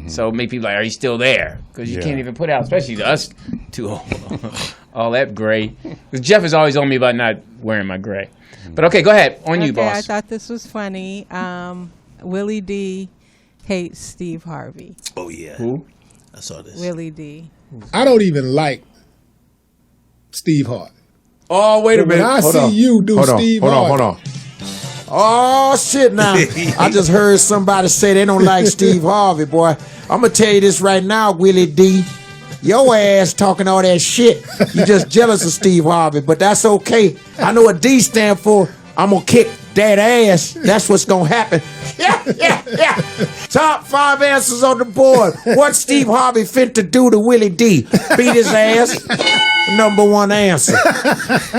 So make people like, are you still there? Because you Yeah. can't even put out, especially us two, all that gray. Because Jeff is always on me about not wearing my gray. But okay, go ahead. On you, Okay, I boss. thought this was funny. Willie D hates Steve Harvey. Oh, yeah. Who? I saw this. Willie D. I don't even like Steve Harvey. Oh, wait a When minute. I Hold see on. you do Hold on. Steve Hold on. Harvey. Hold on. Oh, shit now. I just heard somebody say they don't like Steve Harvey, boy. I'm going to tell you this right now, Willie D. Your ass talking all that shit. You just jealous of Steve Harvey, but that's okay. I know what D stand for. I'm going to kick that ass. That's what's going to happen. Yeah. Top 5 answers on the board. What Steve Harvey fit to do to Willie D? Beat his ass. Number 1 answer.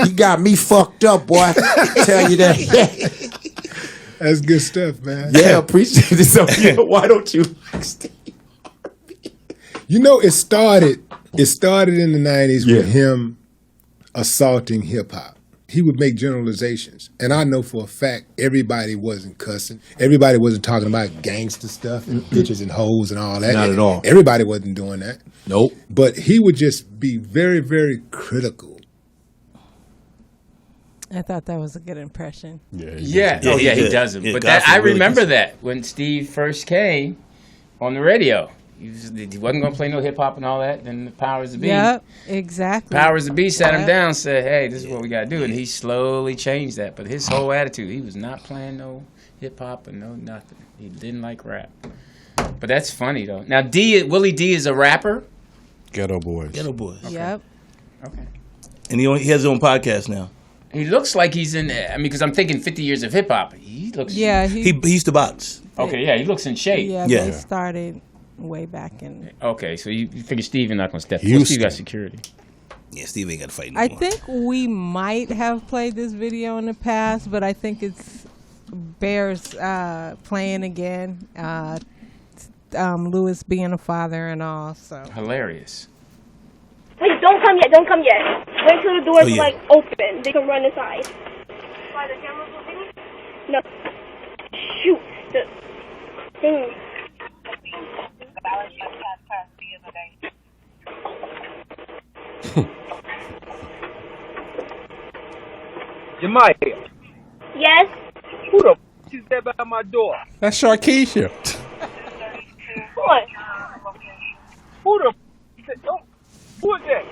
You got me fucked up, boy. Tell you that. That's good stuff, man. Yeah, appreciate it. So, yeah, why don't you like Steve? You know, it started in the 90s with him assaulting hip hop. He would make generalizations. And I know for a fact everybody wasn't cussing. Everybody wasn't talking about gangster stuff and bitches and hoes and all that. Not at all. Everybody wasn't doing that. Nope. But he would just be very, very critical. I thought that was a good impression. Yeah. Yeah, Oh, he yeah, he did. doesn't. Yeah, But Godfrey I really remember does. that when Steve first came on the radio. He wasn't going to play no hip hop and all that. Then the Powers that Be. Yep, exactly. Powers that Be sat him Yep. down and said, hey, this is what we got to do. And he slowly changed that. But his whole attitude, he was not playing no hip hop and no nothing. He didn't like rap. But that's funny, though. Now, Willie D is a rapper. Ghetto Boys. Ghetto Boys. Yep. Okay. And he has his own podcast now. He looks like he's in, I mean, because I'm thinking 50 years of hip hop. He looks. Yeah, He used to box. Okay, yeah, he looks in shape. Yeah, Yeah. they started way back in. Okay, so you figure Steve not going to step. Houston. Steve got security. Yeah, Steve ain't got to fight no I more. think we might have played this video in the past, but I think it's bears playing again. Lewis being a father and all. So Hilarious. Wait, don't come yet. Don't come yet. Wait till the doors Oh, yeah. like open. They can run inside. Why the camera's moving? No. Shoot the thing. Jemiah, Yes. who the f*** is that by my door? That's Sharkeisha. Who is that?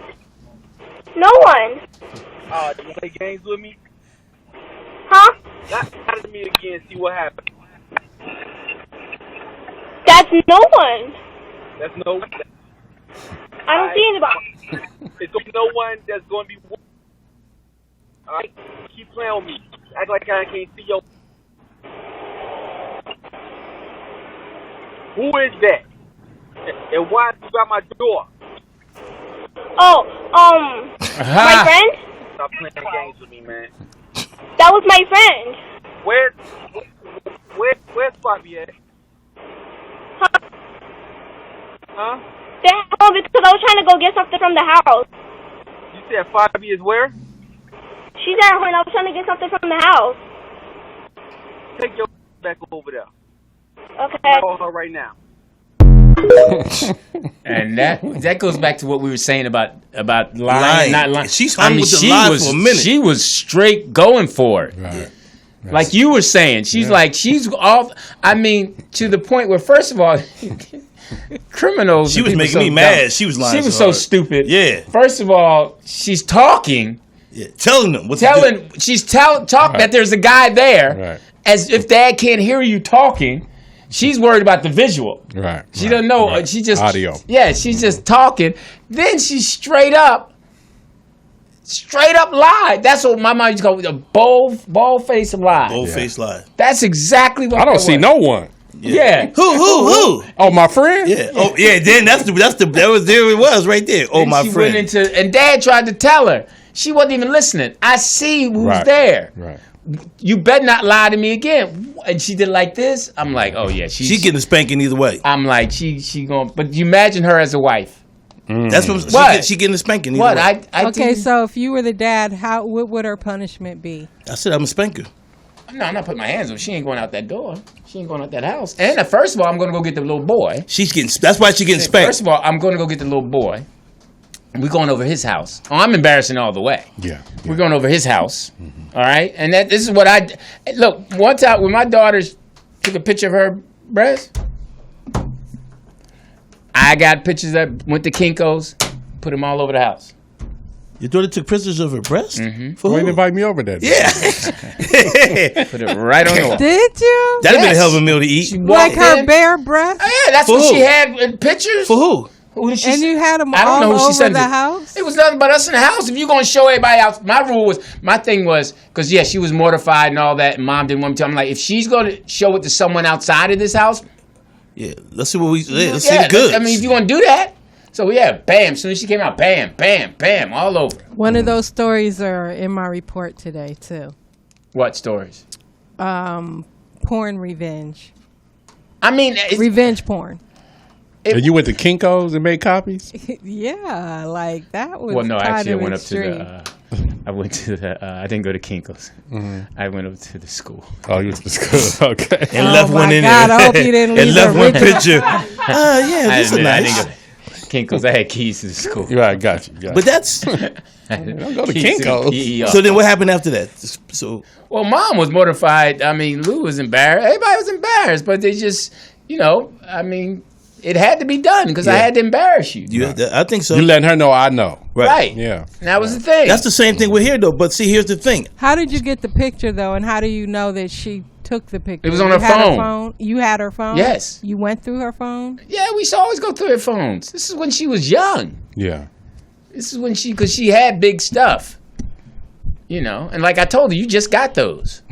No one. You play games with me? Huh? Not me again. See what happens. That's no one. That's no. I don't see anybody. It's gonna be no one that's gonna be. All right, keep playing with me. Act like I can't see your. Who is that? And why is he by my door? Oh, my friend? Stop playing games with me, man. That was my friend. Where's Bobby at? Huh? They're home because I was trying to go get something from the house. You said Bobby is where? She's at home and I was trying to get something from the house. Take your back over there. Okay. Call her right now. And that goes back to what we were saying about lying, not lying. She's hung with the lie for a minute. She was straight going for it. Right. Like you were saying, she's like, she's off. I mean, to the point where, first of all, criminals. She was making so me mad. dumb. She was lying. She was so so hard. stupid. Yeah. First of all, she's talking. Yeah. Telling them. She's talking that there's a guy there, as if Dad can't hear you talking. She's worried about the visual. Right. She doesn't know. Right. She just audio. Yeah, she's just talking. Then she straight up lied. That's what my mom used to call it, a bold face lie. Bold face lie. That's exactly what I don't see no one. Yeah. Who? Oh, my friend? Yeah. Oh, yeah. Then there it was right there. Oh, Then my she friend. Went and Dad tried to tell her. She wasn't even listening. I see who's there. Right. You better not lie to me again. And she did like this. I'm like, oh yeah, She getting a spanking either way. I'm like, she going. But you imagine her as a wife. That's what she getting a spanking either way. Okay, so if you were the dad, what would her punishment be? I said I'm a spanker. No, I'm not putting my hands on her. She ain't going out that door. She ain't going out that house. And first of all, I'm going to go get the little boy. That's why she getting spanked. First of all, I'm going to go get the little boy. We're going over his house. Oh, I'm embarrassing all the way. Yeah. We're going over his house. All right? And this is what look, one time when my daughter took a picture of her breast, I got pictures that went to Kinko's, put them all over the house. Your daughter took pictures of her breast? Mm-hmm. For Why who? didn't invite me over that day? Yeah. Put it right on the wall. Did you? That'd have been a hell of a meal to eat. Like her bare breast? Oh, yeah, that's For what who? she had in pictures. For who? And you had them I don't know all who she over sent the it. house? It was nothing but us in the house. If you're going to show everybody else, my thing was, because yeah, she was mortified and all that, and Mom didn't want me to. I'm like, if she's going to show it to someone outside of this house, yeah, let's see what let's see the goods. I mean, if you want to do that, so yeah, bam. As soon as she came out, bam, bam, bam, all over. One of those stories are in my report today too. What stories? Porn revenge. I mean, revenge porn. And you went to Kinko's and made copies? Yeah, like that was. Well, no, kind actually, I of went extreme. up to I went to the. I didn't go to Kinko's. I went up to the school. Oh, you went to school. Okay. And left one in God, there. I hope you didn't leave and left the one original. picture. Yeah, this is nice. I didn't go to Kinko's. I had keys to the school. Right, got you. But that's Don't go to Kinko's. so. Then what happened after that? So well, Mom was mortified. I mean, Lou was embarrassed. Everybody was embarrassed, but they just, I mean, it had to be done because I had to embarrass you. I think so. You letting her know I know. Right. Yeah. And that was the thing. That's the same thing with here though. But see, here's the thing. How did you get the picture though, and how do you know that she took the picture? It was on You her had phone. You had her phone? Yes. You went through her phone? Yeah, we used to always go through her phones. This is when she was young. Yeah. This is when because she had big stuff. And like I told her, you just got those.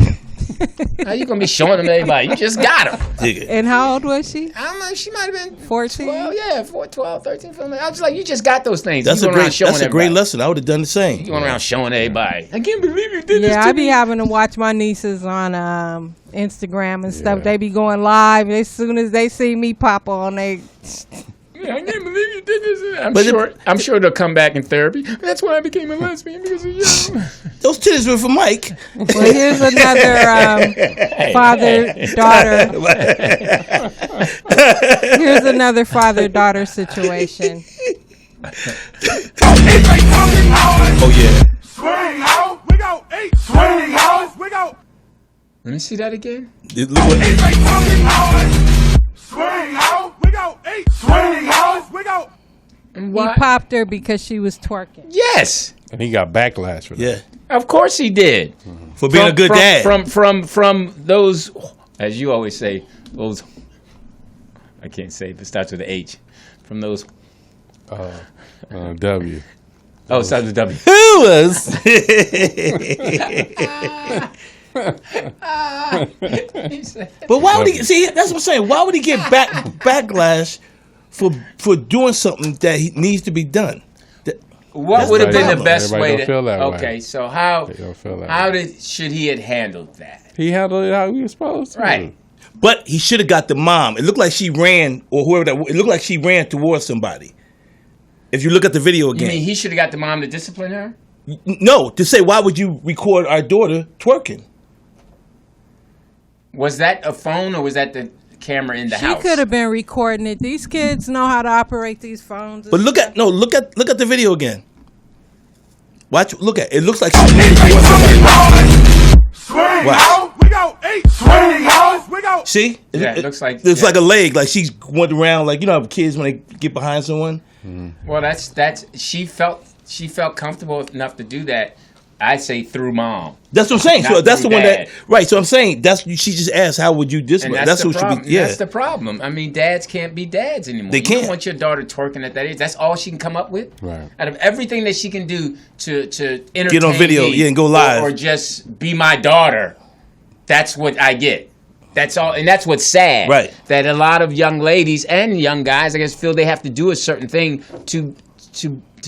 How you gonna be showing them to everybody? You just got them. And how old was she? I don't know. She might have been 14. 12, yeah, 12, 13. I was like, you just got those things. That's You a going around great. showing That's a great everybody. lesson. I would have done the same. You going around showing everybody. I can't believe you did this. Yeah, to I be me. having to watch my nieces on Instagram and stuff. Yeah. They be going live as soon as they see me pop on. They Yeah, I can't believe you did this. I'm sure they'll come back in therapy. That's why I became a lesbian because of you. Those titties were for Mike. Well, here's another father-daughter. Here's another father-daughter situation. Oh, yeah. Swing out, we go 8. Swing out, we go. Swing out, we go. Let me see that again. Look what. Swing out, we go 8. Swing out, we go. And He why? popped her because she was twerking. Yes, And he got backlash for that. Yeah. of course he did. For being a good dad. From those, as you always say, those. I can't say it starts with an H. From those. W. Oh, it starts with a W. Who was? But why would he see? That's what I'm saying. Why would he get backlash for doing something that he needs to be done? What would have been the problem. best Everybody way don't to? feel that way. Okay, so how They don't feel that way. should he have handled that? He handled it how he was supposed to. Right. But he should have got the mom. It looked like she ran, or whoever that. It looked like she ran towards somebody. If you look at the video You again, mean he should have got the mom to discipline her? no, to say why would you record our daughter twerking? Was that a phone or was that the camera in the She house? could have been recording it. These kids know how to operate these phones. But look at the video again. Watch, look at it. Looks like she's ran towards somebody. Watch. We go 8 swing house. We go. See? Yeah, it looks like- looks yeah. like a leg. Like she's went around. Like, you know how kids when they get behind someone. Well, that's she felt comfortable enough to do that. I say through mom. That's what I'm saying. Not So that's the through one dad. that right. So I'm saying she just asked, how would you And discipline? that's the what problem. should be. Yeah. That's the problem. I mean, dads can't be dads anymore. They You can't. don't want your daughter twerking at that age. That's all she can come up with. Right. Out of everything that she can do to entertain Get on video, me yeah, and go live. or just be my daughter, that's what I get. That's all, and that's what's sad. Right. That a lot of young ladies and young guys, I guess, feel they have to do a certain thing to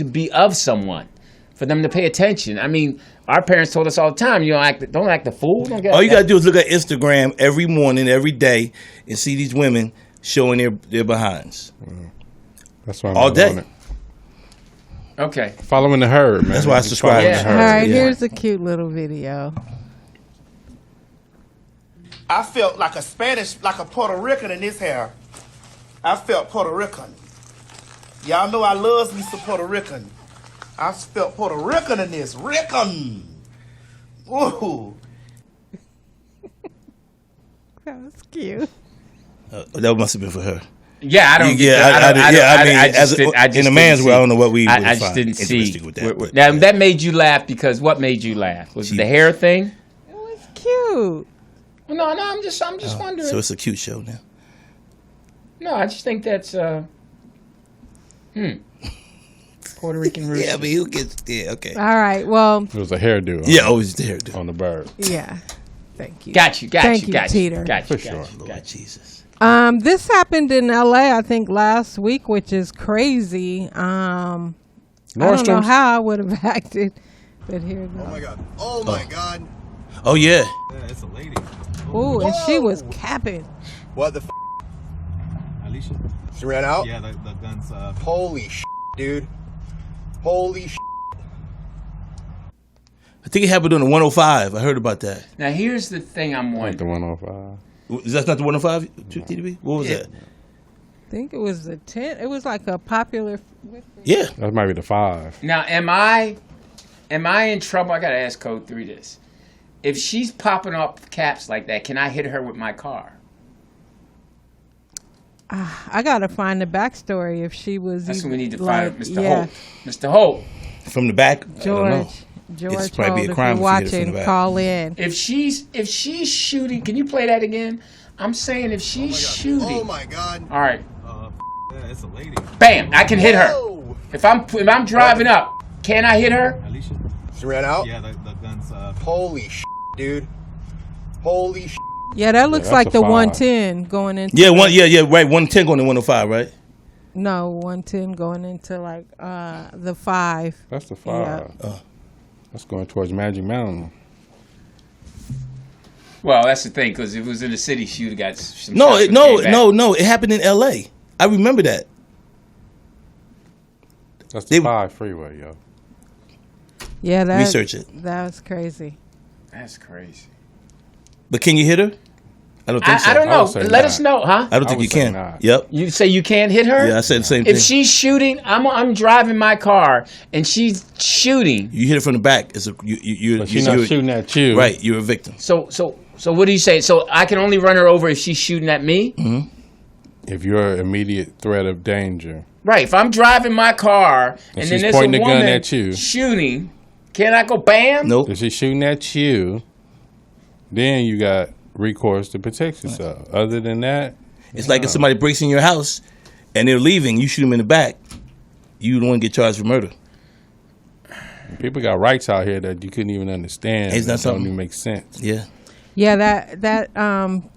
be of someone, for them to pay attention. I mean, our parents told us all the time, don't act the fool. Don't get All you gotta do is look at Instagram every morning, every day, and see these women showing their behinds That's why I'm all not day. on it. Okay. Following the herd, man. That's why I Just subscribe following to the All herd. right, Yeah. here's a cute little video. I felt like a Spanish, like a Puerto Rican in this hair. I felt Puerto Rican. Y'all know I loves me some Puerto Rican. I felt Puerto Rican in this. Rican. Ooh. That was cute. That must have been for her. Yeah, I don't. Yeah, I mean, in a man's didn't world, I see- don't know what we. I would just find didn't see. interesting with that. but- Now that made you laugh because what made you laugh? Was it the hair thing? It was cute. No, I'm just wondering. So it's a cute show now. No, I just think that's Puerto Rican roots. Yeah, I mean, who gets? Yeah, okay. All right. Well, It was a hairdo. Yeah, always there. on the bird. yeah. Thank you. Got you, Thank you, Teeter. Got you, For got sure. you, got you. Jesus. This happened in LA, I think last week, which is crazy. I don't know Nordstrom's. how I would have acted, but here it Oh my goes. god. Oh my god. Oh yeah. Yeah, it's a lady. Ooh, and she was capping. What the f? Alicia? She ran out? Yeah, the gun's Holy sh, dude. Holy sh. I think it happened on the 105. I heard about that. Now here's the thing I'm Like the wondering. 105. Is that not the 105 TDP? What was that? I think it was the 10. It was like a popular. Yeah. That might be the 5. Now am I in trouble? I gotta ask Code 3 this. If she's popping up caps like that, can I hit her with my car? I gotta find the backstory if she was. That's even, what we need to like, find, Mr. yeah. Hope. Mr. Hope. From the back? I don't know. George, It's probably Holt, a crime if you're if you hit it from watching, the back. call in. If she's shooting, can you play that again? I'm saying if she's shooting. Oh my god. All right. yeah, it's a lady. Bam! I can hit her. Whoa. If I'm driving up, can I hit her? Alicia? She ran out? Yeah, the gun's Holy sh, dude. Holy sh. Yeah, that looks that's like a the 5. 110 going into. Yeah, right. 110 going to 105, right? No, 110 going into like the 5. That's the 5. Yeah. That's going towards Magic Mountain. Well, that's the thing, because if it was in the city, she would have got some. No, shots it, and no, came back. no. It happened in L.A. I remember that. That's the 5 freeway, yo. Yeah, that Research it. That was crazy. That's crazy. But can you hit her? I don't think so. I don't I would know. say Let not. us know, huh? I don't I think would you say can. not. Yep. You say you can't hit her? Yeah, I said the same thing. If she's shooting, I'm driving my car and she's shooting. You hit it from the back. It's you're But she's not shooting at you. Right, you're a victim. So what do you say? So I can only run her over if she's shooting at me? Mm-hmm. If you're immediate threat of danger. Right. If I'm driving my car and then she's there's a pointing a gun woman at you. shooting, can I go bam? Nope. If she's shooting at you, then you got recourse to protect yourself. Other than that, It's like if somebody breaks in your house and they're leaving, you shoot them in the back, you don't want to get charged for murder. people got rights out here that you couldn't even understand. Isn't that don't something? even make sense. Yeah. Yeah, that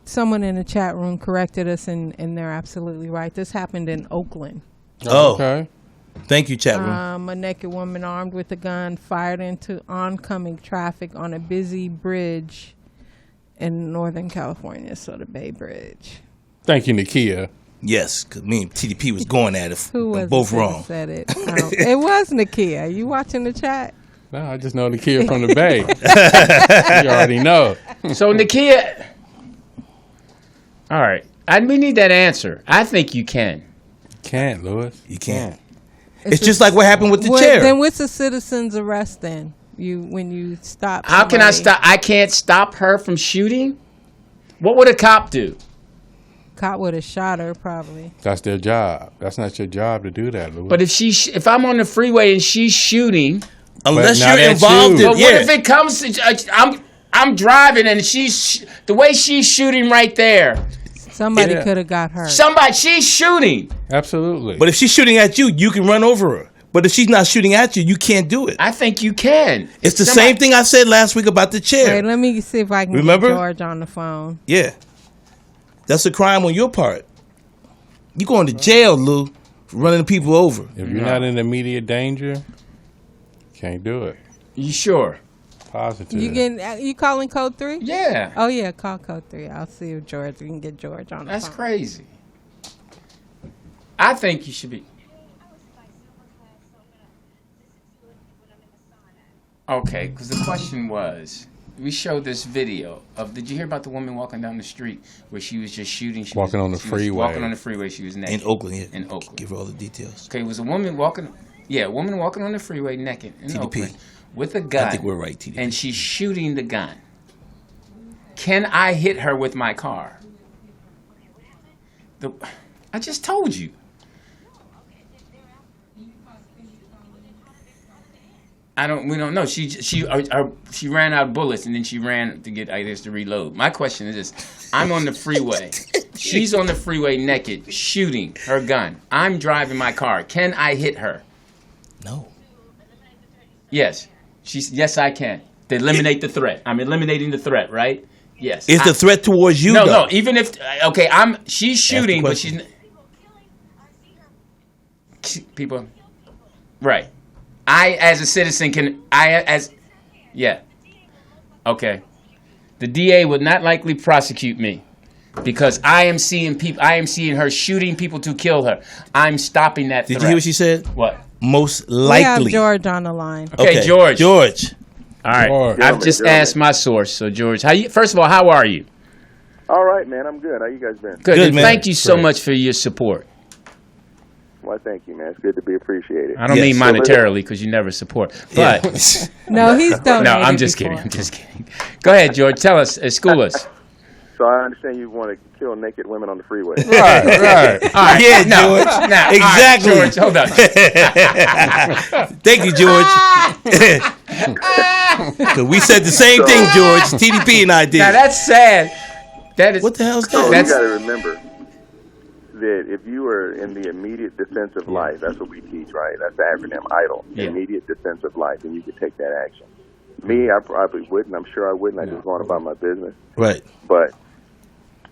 someone in the chat room corrected us, and they're absolutely right. This happened in Oakland. Oh. Okay. Thank you, chat room. A naked woman armed with a gun fired into oncoming traffic on a busy bridge in Northern California, so the Bay Bridge. Thank you, Nakia. Yes, because me and TDP was going at it. Who was both it that wrong. said it? It was Nakia. You watching the chat? No, I just know Nakia from the Bay. You already know. So Nakia, all right. We need that answer. I think you can. Can't, Lewis. You can't. It's just like what happened with the chair. Then what's a citizen's arrest then? When you stop. How can I somebody- stop? I can't stop her from shooting? What would a cop do? Cop would have shot her probably. That's their job. That's not your job to do that, Lewis. But if I'm on the freeway and she's shooting, Unless But not you're at involved you. in but what if it comes to, I'm driving and the way she's shooting right there. Somebody Yeah. could have got hurt. She's shooting. Absolutely. But if she's shooting at you, you can run over her. But if she's not shooting at you, you can't do it. I think you can. It's the same thing I said last week about the chair. Wait, let me see if I can Remember? get George on the phone. Yeah. That's a crime on your part. You going to jail, Lou, for running people over. if you're not in immediate danger, can't do it. You sure? Positive. You calling code 3? Yeah. Oh yeah, call code 3. I'll see if we can get George on the That's phone. crazy. I think you should be. Okay, because the question was, we showed this video of. Did you hear about the woman walking down the street where she was just shooting? Walking on the freeway. Walking on the freeway. She was naked. In Oakland, yeah. In Oakland. Give her all the details. Okay, it was a woman walking. Yeah, a woman walking on the freeway naked in TDP. Oakland with a gun. I think we're right, TDP. And she's shooting the gun. Can I hit her with my car? I just told you. We don't know. She ran out of bullets and then she ran to get, I guess, to reload. My question is this: I'm on the freeway. She's on the freeway naked, shooting her gun. I'm driving my car. Can I hit her? No. Yes. Yes, I can. To eliminate the threat. I'm eliminating the threat, right? Yes. It's the threat towards you, No, though. no. Even if she's shooting, but she's people. Right. I, as a citizen, yeah. Okay. The DA would not likely prosecute me because I am seeing her shooting people to kill her. I'm stopping that Did threat. you hear what she said? What? Most We likely. have George on the line. Okay, George. George. All right. George. I've just asked my source. So, George, first of all, how are you? All right, man. I'm good. How you guys been? Good. Good, And man. thank you so Great. much for your support. Well, thank you, man. It's good to be appreciated. I don't Yes. mean monetarily because you never support. But No, he's donated. no, I'm just before. kidding. I'm just kidding. Go ahead, George. Tell us. School us. So I understand you want to kill naked women on the freeway. Right. All right. Yeah, no, George. no, Exactly. All right, George, hold on. Thank you, George. 'Cause we said the same thing, George. TDP and I did. Now that's sad. That is What the hell's So that? you got to remember that if you are in the immediate defense of life, that's what we teach, right? That's the acronym IDLE. Yeah. Immediate defense of life, and you could take that action. Me, I probably wouldn't. I'm sure I wouldn't. I just going about my business. Right. But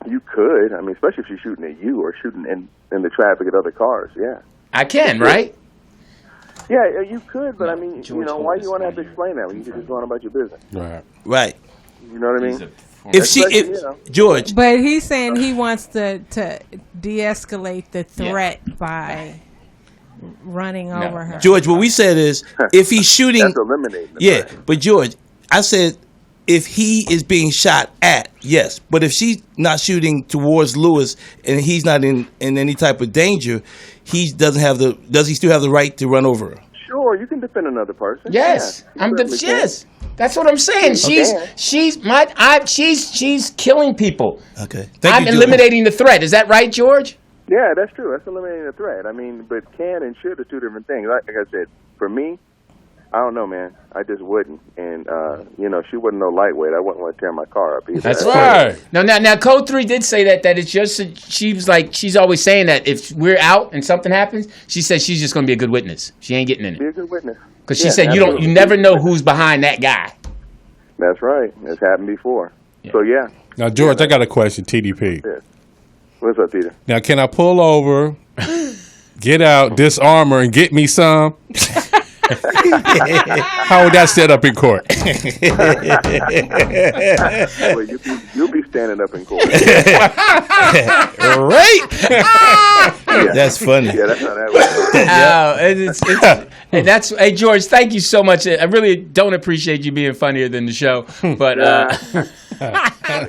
you could. I mean, especially if she's shooting at you or shooting in the traffic at other cars. Yeah. I can, right? Yeah, you could, but I mean, George why do you Holt want to have is to right explain that when you could just go on about your business? Right. Right. You know what I He's mean? If she, Especially, if you know. George, But he's saying he wants to de-escalate the threat by running over her. George, what we said is, if he's shooting, That's eliminating. the yeah. threat. But George, I said, if he is being shot at, yes. But if she's not shooting towards Lewis and he's not in any type of danger, does he still have the right to run over her? Sure, you can defend another person. Yes, Yeah, you certainly can. yes. That's what I'm saying. She's killing people. Okay. Thank I'm you, George. eliminating the threat. Is that right, George? Yeah, that's true. That's eliminating a threat. I mean, but can and should are two different things. Like I said, for me, I don't know, man. I just wouldn't. And, she wasn't no lightweight. I wouldn't want to tear my car up either. That's right. Now, Code 3 did say that it's just, she's always saying that if we're out and something happens, she says she's just going to be a good witness. She ain't getting in Be it. a good witness. Because she said you never know who's behind that guy. That's right. It's happened before. Yeah. So, yeah. Now, George, I got a question, TDP. Yeah. What's up, Peter? Now, can I pull over, get out, disarm her, and get me some? How would that set up in court? Well, you'll be standing up in court. Right? Yeah. That's funny. Yeah, that's how that works. And that's, hey, George, thank you so much. I really don't appreciate you being funnier than the show, but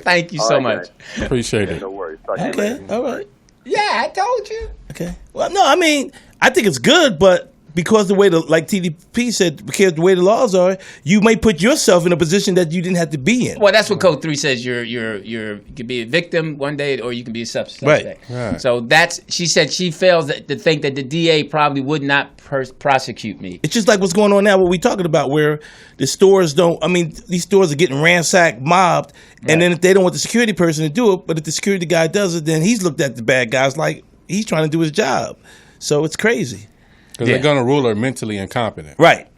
thank you so much. Appreciate it. No worries. Talk to you Okay, later. all right. Yeah, I told you. Okay. Well, no, I mean, I think it's good, but because the way like TDP said, because the way the laws are, you may put yourself in a position that you didn't have to be in. Well, that's what Code 3 says. You could be a victim one day, or you can be a suspect. Right. So she said she fails to think that the DA probably would not prosecute me. It's just like what's going on now, what we're talking about, where the stores these stores are getting ransacked, mobbed, and then if they don't want the security person to do it, but if the security guy does it, then he's looked at the bad guys like he's trying to do his job. So it's crazy. Because they're going to rule her mentally incompetent. Right.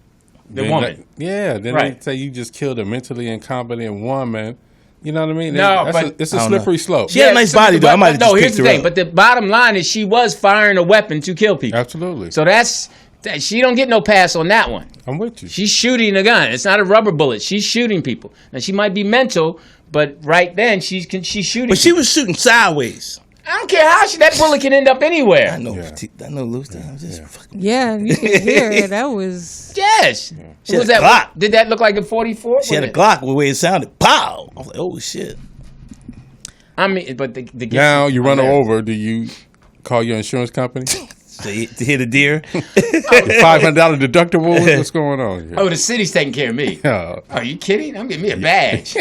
The woman. Then Right. they say you just killed a mentally incompetent woman. You know what I mean? No, it's a slippery slope. She had a nice body, though. I might have just here's picked the her thing. up. But the bottom line is she was firing a weapon to kill people. Absolutely. So she don't get no pass on that one. I'm with you. She's shooting a gun. It's not a rubber bullet. She's shooting people. Now, she might be mental, but right then she's shooting But she people. was shooting sideways. I don't care how that bullet can end up anywhere. I know, I know, Lew. I'm just fucking. Yeah, you can hear it. That was. Yes. She had Was a that Glock. Did that look like a 44? She had a Glock the way it sounded. Pow! I was like, oh shit. I mean, but the Now you run her over. Do you call your insurance company? To hit a deer. $500 deductible? What's going on here? Oh, the city's taking care of me. Oh. Are you kidding? I'm getting me a badge.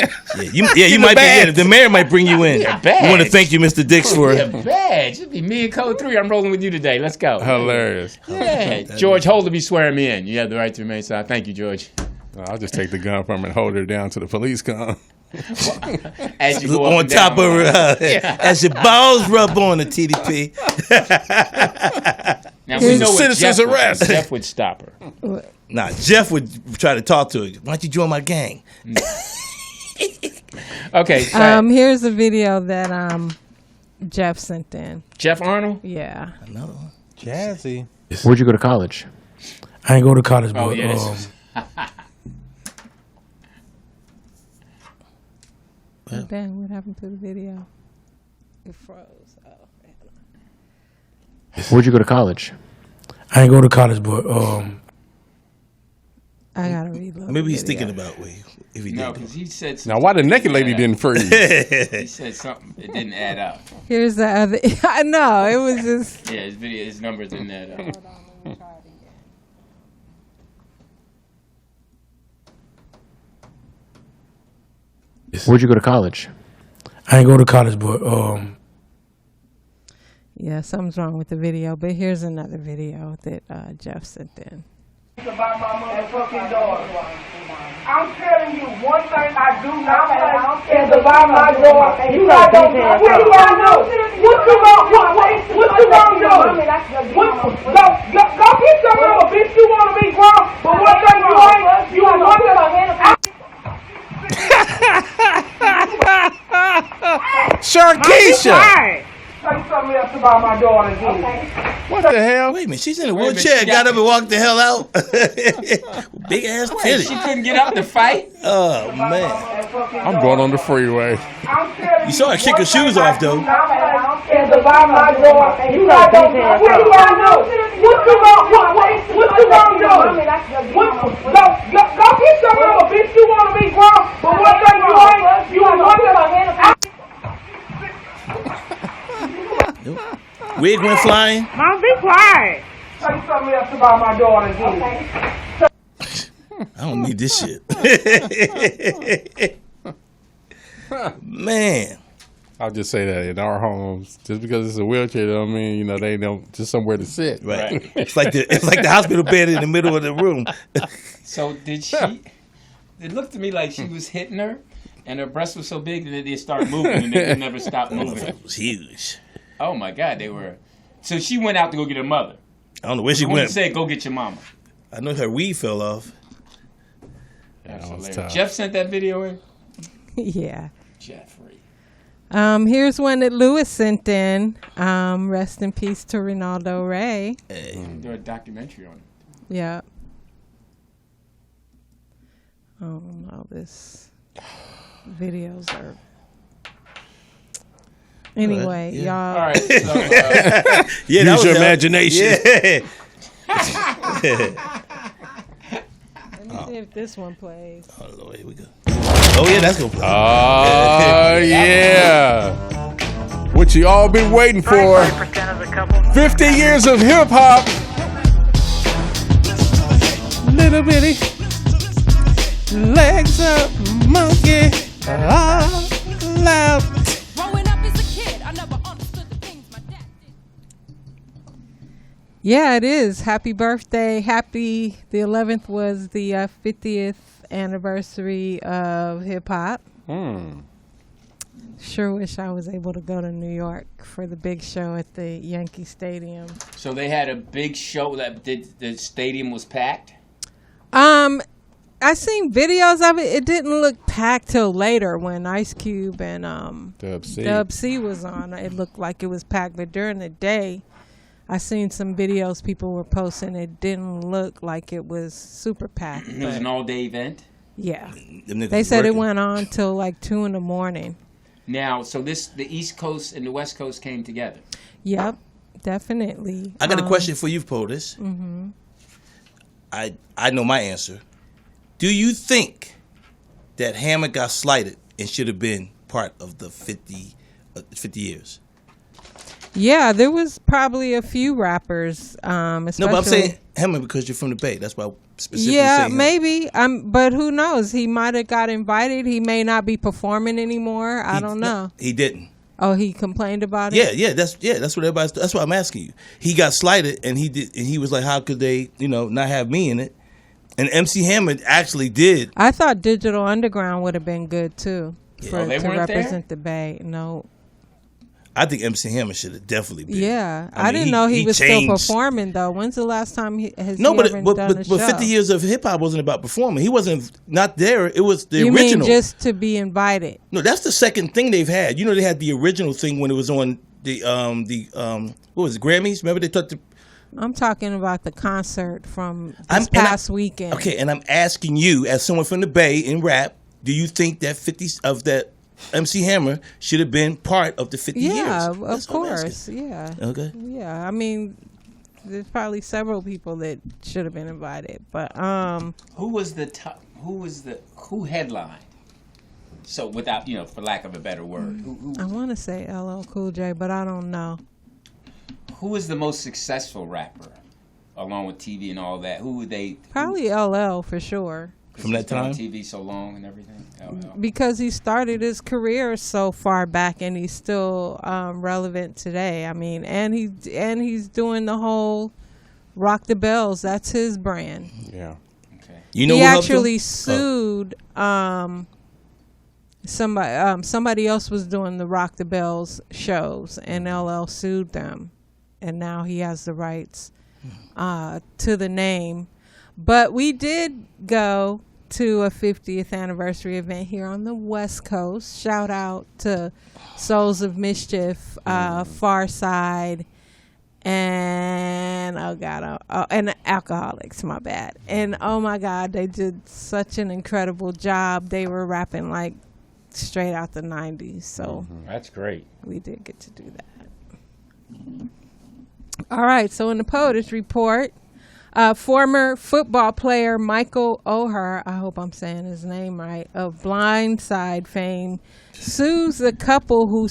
You might be. Yeah, the mayor might bring you in. Yeah, badge. We want to thank you, Mr. Dix, for A badge. It'd be me and Code 3. I'm rolling with you today. Let's go. Hilarious. Yeah. George Holder be swearing me in. You have the right to remain silent. Thank you, George. I'll just take the gun from her and hold her down till the police come. As you go up on and top down. of her, as your balls rub on the TDP. Now we know what Citizen's arrest. Jeff would stop her. Nah, Jeff would try to talk to her. Why don't you join my gang? Okay. Here's a video that Jeff sent in. Jeff Arnold? Yeah. Another one. Jazzy. Where'd you go to college? I ain't go to college, Oh, but yeah. This is, Damn, what happened to the video? It froze. Oh, where'd you go to college? I ain't go to college, but I gotta reload. Maybe he's thinking about if he No, did. because he said Now, something. why the naked lady didn't freeze? He said something. It didn't add up. Here's the other. I know it was just. Yeah, his numbers didn't add up. Hold on, let me try it again. Where'd you go to college? I ain't go to college, but Yeah, something's wrong with the video, but here's another video that Jeff sent in. About my motherfucking daughter. I'm telling you, one thing I do not say is about my daughter. You got to do what you gonna do. What you gonna do? Go get your mama, bitch. You wanna be grown, but one thing you ain't one Sharkeisha. Say something else about my daughter again. What the hell? Wait a minute, she's in a Wait a minute, wheelchair. she Got got- up and walked the hell out. Big ass Wait, titty. she couldn't get up to fight? Oh man, I'm going on the freeway. you saw her kick her shoes off though. Is about my daughter. You got to do what you gonna do. What you gonna do? Go get your mama, bitch. You wanna be grown, but one thing you ain't one Wig went flying. Mom, be quiet. Say something else about my daughter again. I don't need this shit. Man, I'll just say that in our homes, just because it's a wheelchair, don't mean they don't just somewhere to sit. Right. It's like the hospital bed in the middle of the room. So did she? It looked to me like she was hitting her, and her breasts were so big that they started moving, and they never stopped moving. It was huge. Oh my God, they were. So she went out to go get her mother. I don't know where she When went. you said go get your mama. I know her weed fell off. That's was hilarious. tough. Jeff sent that video in. Yeah. Jeffrey. Here's one that Lewis sent in. Rest in peace to Ronaldo Ray. Do a documentary on it. Yeah. Oh no, this videos are. Anyway, yeah. y'all. All right. So, Yeah, Use your imagination. Yeah. Let me see if this one plays. Oh Lord, here we go. Oh yeah, that's gonna play. Oh, yeah. What you all been waiting for. 50 years of hip hop. Little bitty legs up, monkey, all loud. Growing up as a kid, I never understood the things my dad did. Yeah, it is. Happy birthday. The 11th was the 50th anniversary of hip hop. Sure wish I was able to go to New York for the big show at the Yankee Stadium. so they had a big show that the stadium was packed. I seen videos of it. It didn't look packed till later when Ice Cube and Dub C was on. It looked like it was packed, but during the day, I seen some videos people were posting. It didn't look like it was super packed. It was an all-day event. Yeah, Them niggas they said it working. went on till like 2 a.m. Now, so the East Coast and the West Coast came together. Yep, definitely. I got a question for you, POTUS. Mm-hmm. I know my answer. Do you think that Hammer got slighted and should have been part of the 50 years? Yeah, there was probably a few rappers. Especially, No, but I'm saying Hammer because you're from the Bay. That's why I'm specifically yeah, saying him. maybe. But who knows? He might have got invited. He may not be performing anymore. I don't know. He didn't. Oh, he complained about it. Yeah, that's what everybody's. That's why I'm asking you. He got slighted, and he was like, "How could they, not have me in it?" And MC Hammer actually did. I thought Digital Underground would have been good too Oh, to they weren't represent the Bay. No. I think MC Hammer should have definitely been. Yeah, I I mean, didn't know he was changed. still performing though. When's the last time he ever But done a show? 50 years of hip hop wasn't about performing. He wasn't not there. It was the you original. mean just to be invited? No, that's the second thing they've had. They had the original thing when it was on the what was it, Grammys? Remember they took the. I'm talking about the concert from this past weekend. Okay, and I'm asking you, as someone from the Bay in rap, do you think that 50 of that MC Hammer should have been part of the 50 years? Yeah, That's of what I'm course. asking. Yeah. Okay. Yeah, I mean, there's probably several people that should have been invited, but Who was the top? Who headlined? So without for lack of a better word, I want to say LL Cool J, but I don't know. who was the most successful rapper, along with TV and all that? Who would they? Probably LL for sure. From that time? On TV so long and everything. LL. Because he started his career so far back, and he's still relevant today. I mean, and he's doing the whole Rock the Bells. That's his brand. Yeah. Okay. He who actually him? sued somebody else was doing the Rock the Bells shows, and LL sued them, and now he has the rights to the name. But we did go to a 50th anniversary event here on the West Coast. Shout out to Souls of Mischief, Far Side, and and Alcoholics, my bad. And oh my God, they did such an incredible job. They were rapping like straight out the 90s. So That's great. we did get to do that. All right, so in the POTUS report, former football player Michael Oher, I hope I'm saying his name right, of Blindside fame, sues the couple who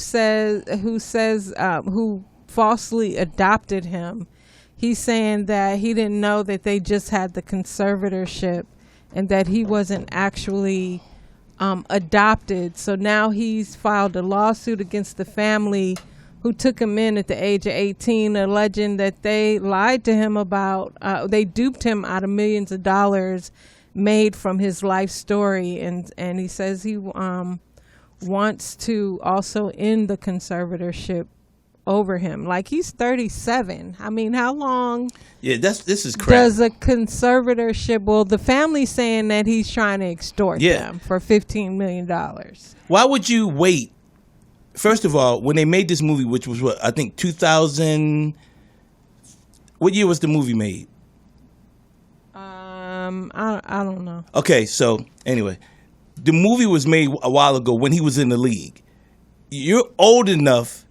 falsely adopted him. He's saying that he didn't know that they just had the conservatorship and that he wasn't actually adopted. So now he's filed a lawsuit against the family who took him in at the age of 18, alleging that they lied to him about, they duped him out of millions of dollars made from his life story. And he says he wants to also end the conservatorship over him. Like, he's 37. I mean, how long this is crap. does a conservatorship, well, the family's saying that he's trying to extort them for $15 million. Why would you wait? First of all, when they made this movie, which was what, I think 2000, what year was the movie made? I don't know. Okay, so anyway, the movie was made a while ago when he was in the league. You're old enough,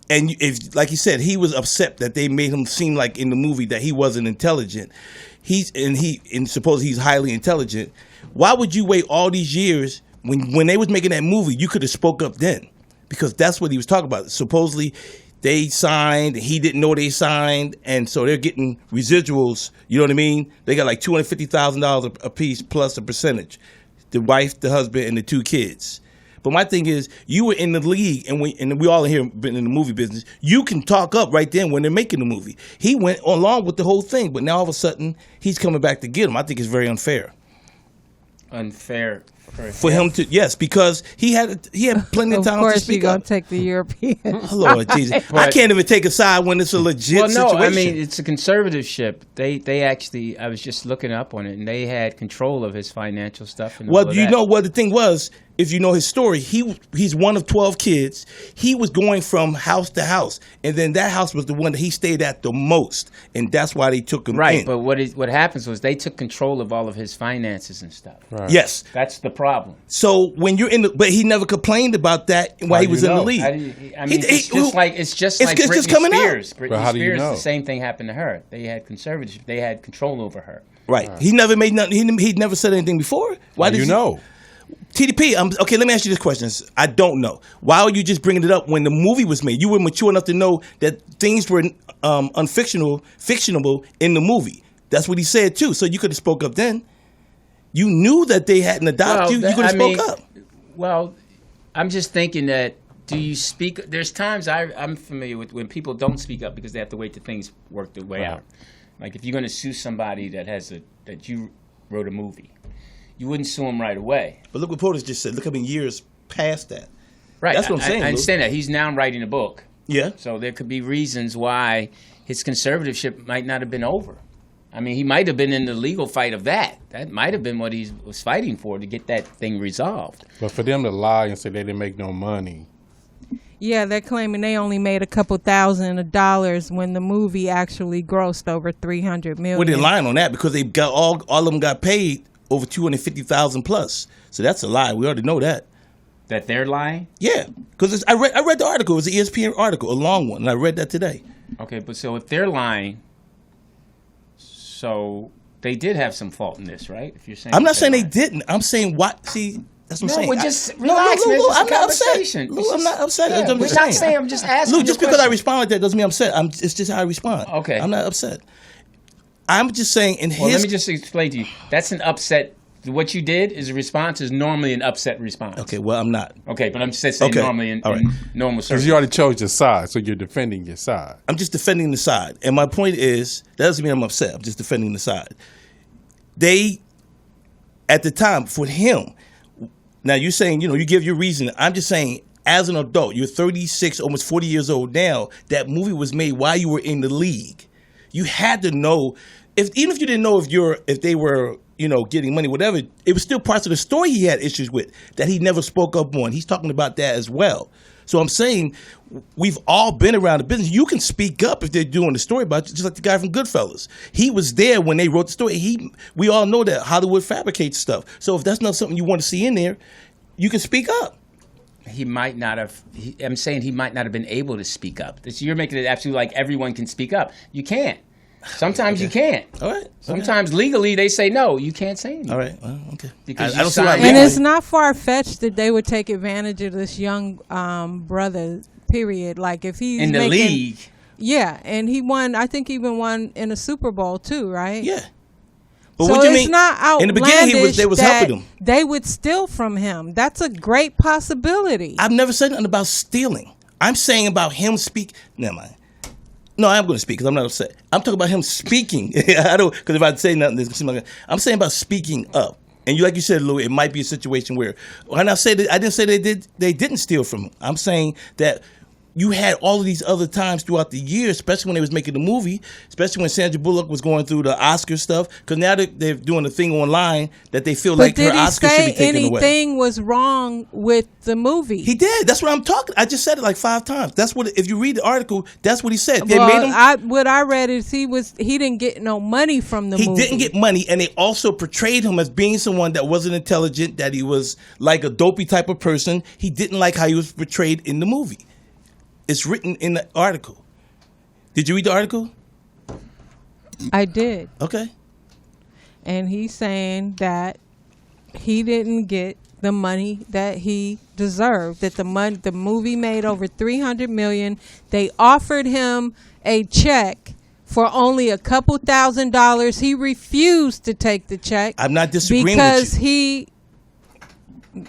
and if, like you said, he was upset that they made him seem like in the movie that he wasn't intelligent. And suppose he's highly intelligent. Why would you wait all these years when they was making that movie? You could have spoke up then, because that's what he was talking about. Supposedly, they signed, he didn't know they signed, and so they're getting residuals. You know what I mean? They got like $250,000 a piece plus a percentage. The wife, the husband, and the 2 kids. But my thing is, you were in the league, and we all here been in the movie business. You can talk up right then when they're making the movie. He went along with the whole thing, but now all of a sudden he's coming back to get him. I think it's very unfair. Unfair for him to, yes, because he had plenty of time to speak Of course, you're up. gonna take the European. Oh, Lord Jesus, I can't even take a side when it's a legit situation. I mean, it's a conservatorship. They actually, I was just looking up on it, and they had control of his financial stuff. And all Well, of you that. know what the thing was, if you know his story, he's one of 12 kids. He was going from house to house, and then that house was the one that he stayed at the most, and that's why they took him Right, in. but what happens was they took control of all of his finances and stuff. Right. Yes. That's the problem. So when you're in but he never complained about that while he was in the league. It's just like Britney coming out. Spears. But Britney how do you Spears, know? the same thing happened to her. They had conservatorship. They had control over her. Right. He never made nothing. He never said anything before. Why did you know? TDP, okay, let me ask you this question. I don't know. Why are you just bringing it up when the movie was made? You were mature enough to know that things were fictionable in the movie. That's what he said, too. So you could have spoke up then. You knew that they hadn't adopted you. You could have spoke up. Well, I'm just thinking that, do you speak? There's times I'm familiar with when people don't speak up because they have to wait till things work their way out. Like if you're going to sue somebody that you wrote a movie, you wouldn't sue him right away. But look what POTUS just said. Look how many years past that. Right. That's what I'm saying. I understand that. He's now writing a book. Yeah. So there could be reasons why his conservatorship might not have been over. I mean, he might have been in the legal fight of that. That might have been what he was fighting for, to get that thing resolved. But for them to lie and say they didn't make no money. Yeah, they're claiming they only made a couple $1,000 when the movie actually grossed over $300 million. Well, they're lying on that because they got all of them got paid over $250,000 plus. So that's a lie. We already know that. That they're lying? Yeah, because I read the article. It was an ESPN article, a long one, and I read that today. Okay, but so if they're lying, so they did have some fault in this, right? If you're saying I'm not saying they didn't. I'm saying what? See, that's what I'm saying. We're just relax, man. Lou, It's a I'm not upset. conversation. Lou, I'm not upset. Yeah, That's what I'm we're just not saying. I'm just asking. Lou, just because I respond like that doesn't mean I'm upset. It's just how I respond. Okay. I'm not upset. I'm just saying let me just explain to you. That's an upset. What you did is a response is normally an upset response. Okay, well, I'm not. Okay, but I'm just saying normally in normal Because circumstances. you already chose your side, so you're defending your side. I'm just defending the side. And my point is, that doesn't mean I'm upset. I'm just defending the side. They, at the time, for him, now you're saying, you give your reason. I'm just saying, as an adult, you're 36, almost 40 years old now, that movie was made while you were in the league. You had to know, even if you didn't know if they were, getting money, whatever, it was still parts of the story he had issues with that he never spoke up on. He's talking about that as well. So I'm saying we've all been around the business. You can speak up if they're doing the story about you, just like the guy from Goodfellas. He was there when they wrote the story. We all know that Hollywood fabricates stuff. So if that's not something you want to see in there, you can speak up. He might not have. I'm saying he might not have been able to speak up. You're making it absolutely like everyone can speak up. You can't. Sometimes you can't. All right. Sometimes legally they say no, you can't say anything. All right. Well, okay. Because I don't see why And it's not far-fetched that they would take advantage of this young brother, period. Like if he's in the league. Yeah, and he won, I think he even won in a Super Bowl too, right? Yeah. But so what you it's mean? not outlandish In the beginning, they was that helping him. they would steal from him. That's a great possibility. I've never said nothing about stealing. I'm saying about him speak. Never mind. No, I'm going to speak because I'm not upset. I'm talking about him speaking. I don't, because if I say nothing, it's gonna seem like I'm saying about speaking up. And you, like you said, Lou, it might be a situation where, and I didn't say they didn't steal from him. I'm saying that you had all of these other times throughout the year, especially when they was making the movie, especially when Sandra Bullock was going through the Oscar stuff, because now they're doing a thing online that they feel like her Oscar should be taken away. Did he say anything was wrong with the movie? He did. That's what I'm talking. I just said it like 5 times. That's what. If you read the article, that's what he said. They made him. What I read is he didn't get no money from the movie. He didn't get money, and they also portrayed him as being someone that wasn't intelligent, that he was like a dopey type of person. He didn't like how he was portrayed in the movie. It's written in the article. Did you read the article? I did. Okay. And he's saying that he didn't get the money that he deserved. That the movie made over $300 million. They offered him a check for only a couple $1,000s. He refused to take the check. I'm not disagreeing because with you.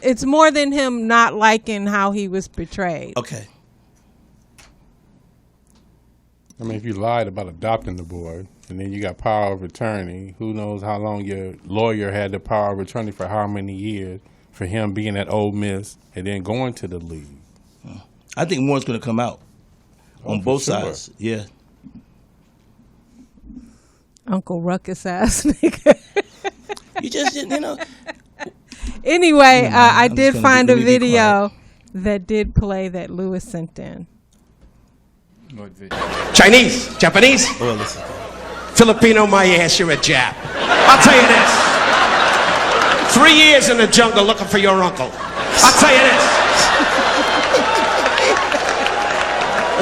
it's more than him not liking how he was portrayed. Okay. I mean, if you lied about adopting the boy, and then you got power of attorney, who knows how long your lawyer had the power of attorney for how many years for him being at Ole Miss and then going to the league. I think more's going to come out on both sides. Yeah. Uncle Ruckus ass nigga. You just, Anyway, I I'm did just gonna find a be video that did play that Lewis sent in. Chinese, Japanese, Filipino, my ass, you're a Jap. I'll tell you this. 3 years in the jungle looking for your uncle. I'll tell you this.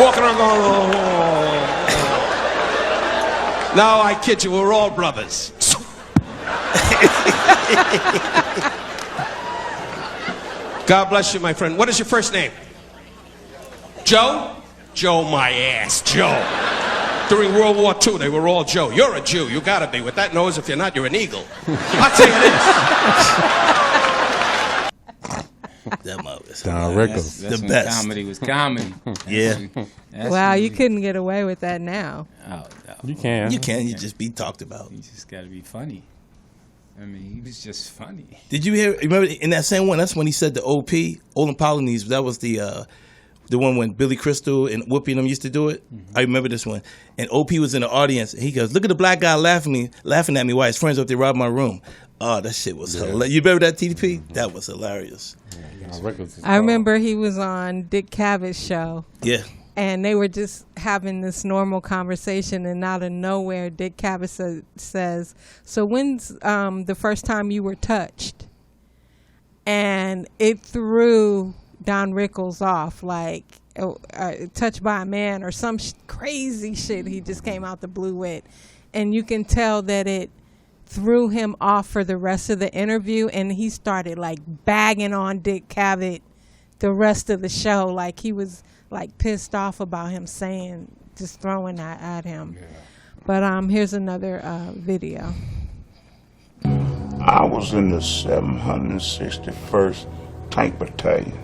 Walking around going, oh. No, I kid you, we're all brothers. God bless you, my friend. What is your first name? Joe? Joe, my ass, Joe. During World War II, they were all Joe. You're a Jew, you gotta be. With that nose, if you're not, you're an eagle. I'll tell you this. That mother's Don Rickles. That's the when best. comedy was comedy. Yeah. Wow, you couldn't get away with that now. Oh, no. You can. You can. You just be talked about. You just got to be funny. I mean, he was just funny. Did you hear? Remember in that same one? That's when he said the OP, Olin Polynese. That was the one when Billy Crystal and Whoopi and them used to do it. I remember this one. And OP was in the audience. And he goes, "Look at the black guy laughing at me while his friends up there robbed my room." Oh, that shit was hilarious. You remember that TDP? That was hilarious. I remember he was on Dick Cavett's show. Yeah. And they were just having this normal conversation, and out of nowhere, Dick Cavett says, "So when's the first time you were touched?" And it threw Don Rickles off, like touched by a man or some crazy shit he just came out the blue with. And you can tell that it threw him off for the rest of the interview, and he started like bagging on Dick Cavett the rest of the show, like he was like pissed off about him saying, just throwing that at him. Yeah. But here's another video. I was in the 761st Tank Battalion,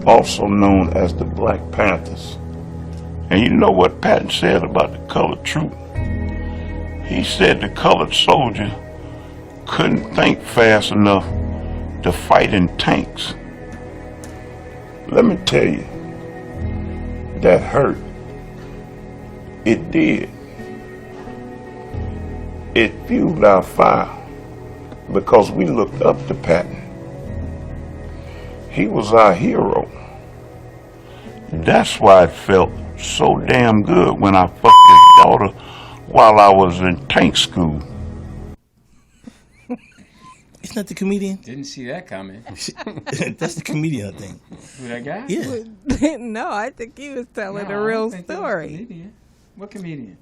also known as the Black Panthers. And you know what Patton said about the colored troop? He said the colored soldier couldn't think fast enough to fight in tanks. Let me tell you, that hurt. It did. It fueled our fire because we looked up to Patton. He was our hero. That's why it felt so damn good when I fucked his daughter while I was in tank school. Isn't that the comedian? Didn't see that coming. That's the comedian, I think. Who, that guy? Yeah. No, I think he was telling a real story. What comedian?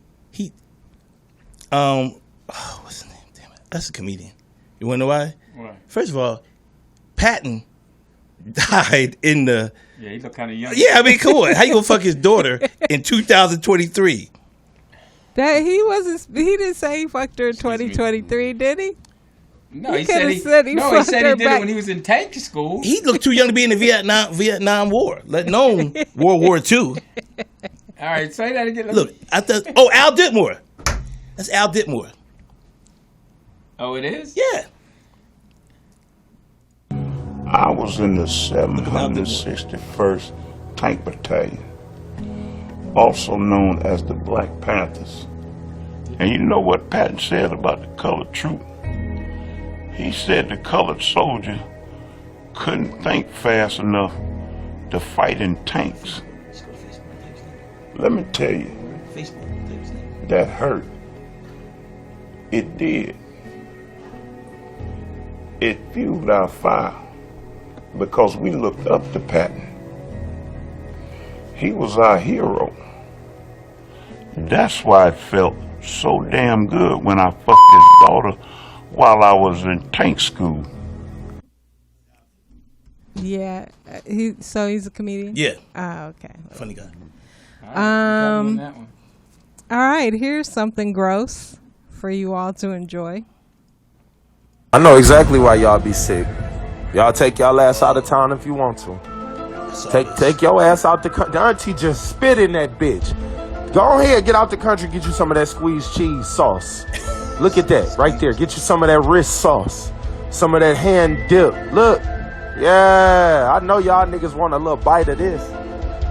What's his name? Damn it. That's a comedian. You wanna know why? Why? First of all, Patton died in the... Yeah, he looked kind of young. Yeah, I mean, come on. How you gonna fuck his daughter in 2023? That he wasn't. He didn't say he fucked her in 2023, did he? No, He he said coulda he, said he no, he fucked said her he did back. it when he was in tank school. He looked too young to be in the Vietnam War, let alone World War II. All right, say that again. Look, I thought. Oh, Al Ditmore. That's Al Ditmore. Oh, it is? Yeah. I was in the 761st Tank Battalion, also known as the Black Panthers. And you know what Patton said about the colored troop? He said the colored soldier couldn't think fast enough to fight in tanks. Let me tell you, that hurt. It did. It fueled our fire because we looked up to Patton. He was our hero. That's why it felt so damn good when I fucked his daughter while I was in tank school. Yeah. So he's a comedian? Yeah. Oh, okay. Funny guy. All right. Here's something gross for you all to enjoy. I know exactly why y'all be sick. Y'all take y'all ass out of town if you want to. Take your ass out the country. Auntie just spit in that bitch. Go ahead, get out the country, get you some of that squeezed cheese sauce. Look at that, right there. Get you some of that wrist sauce. Some of that hand dip. Look. Yeah, I know y'all niggas want a little bite of this.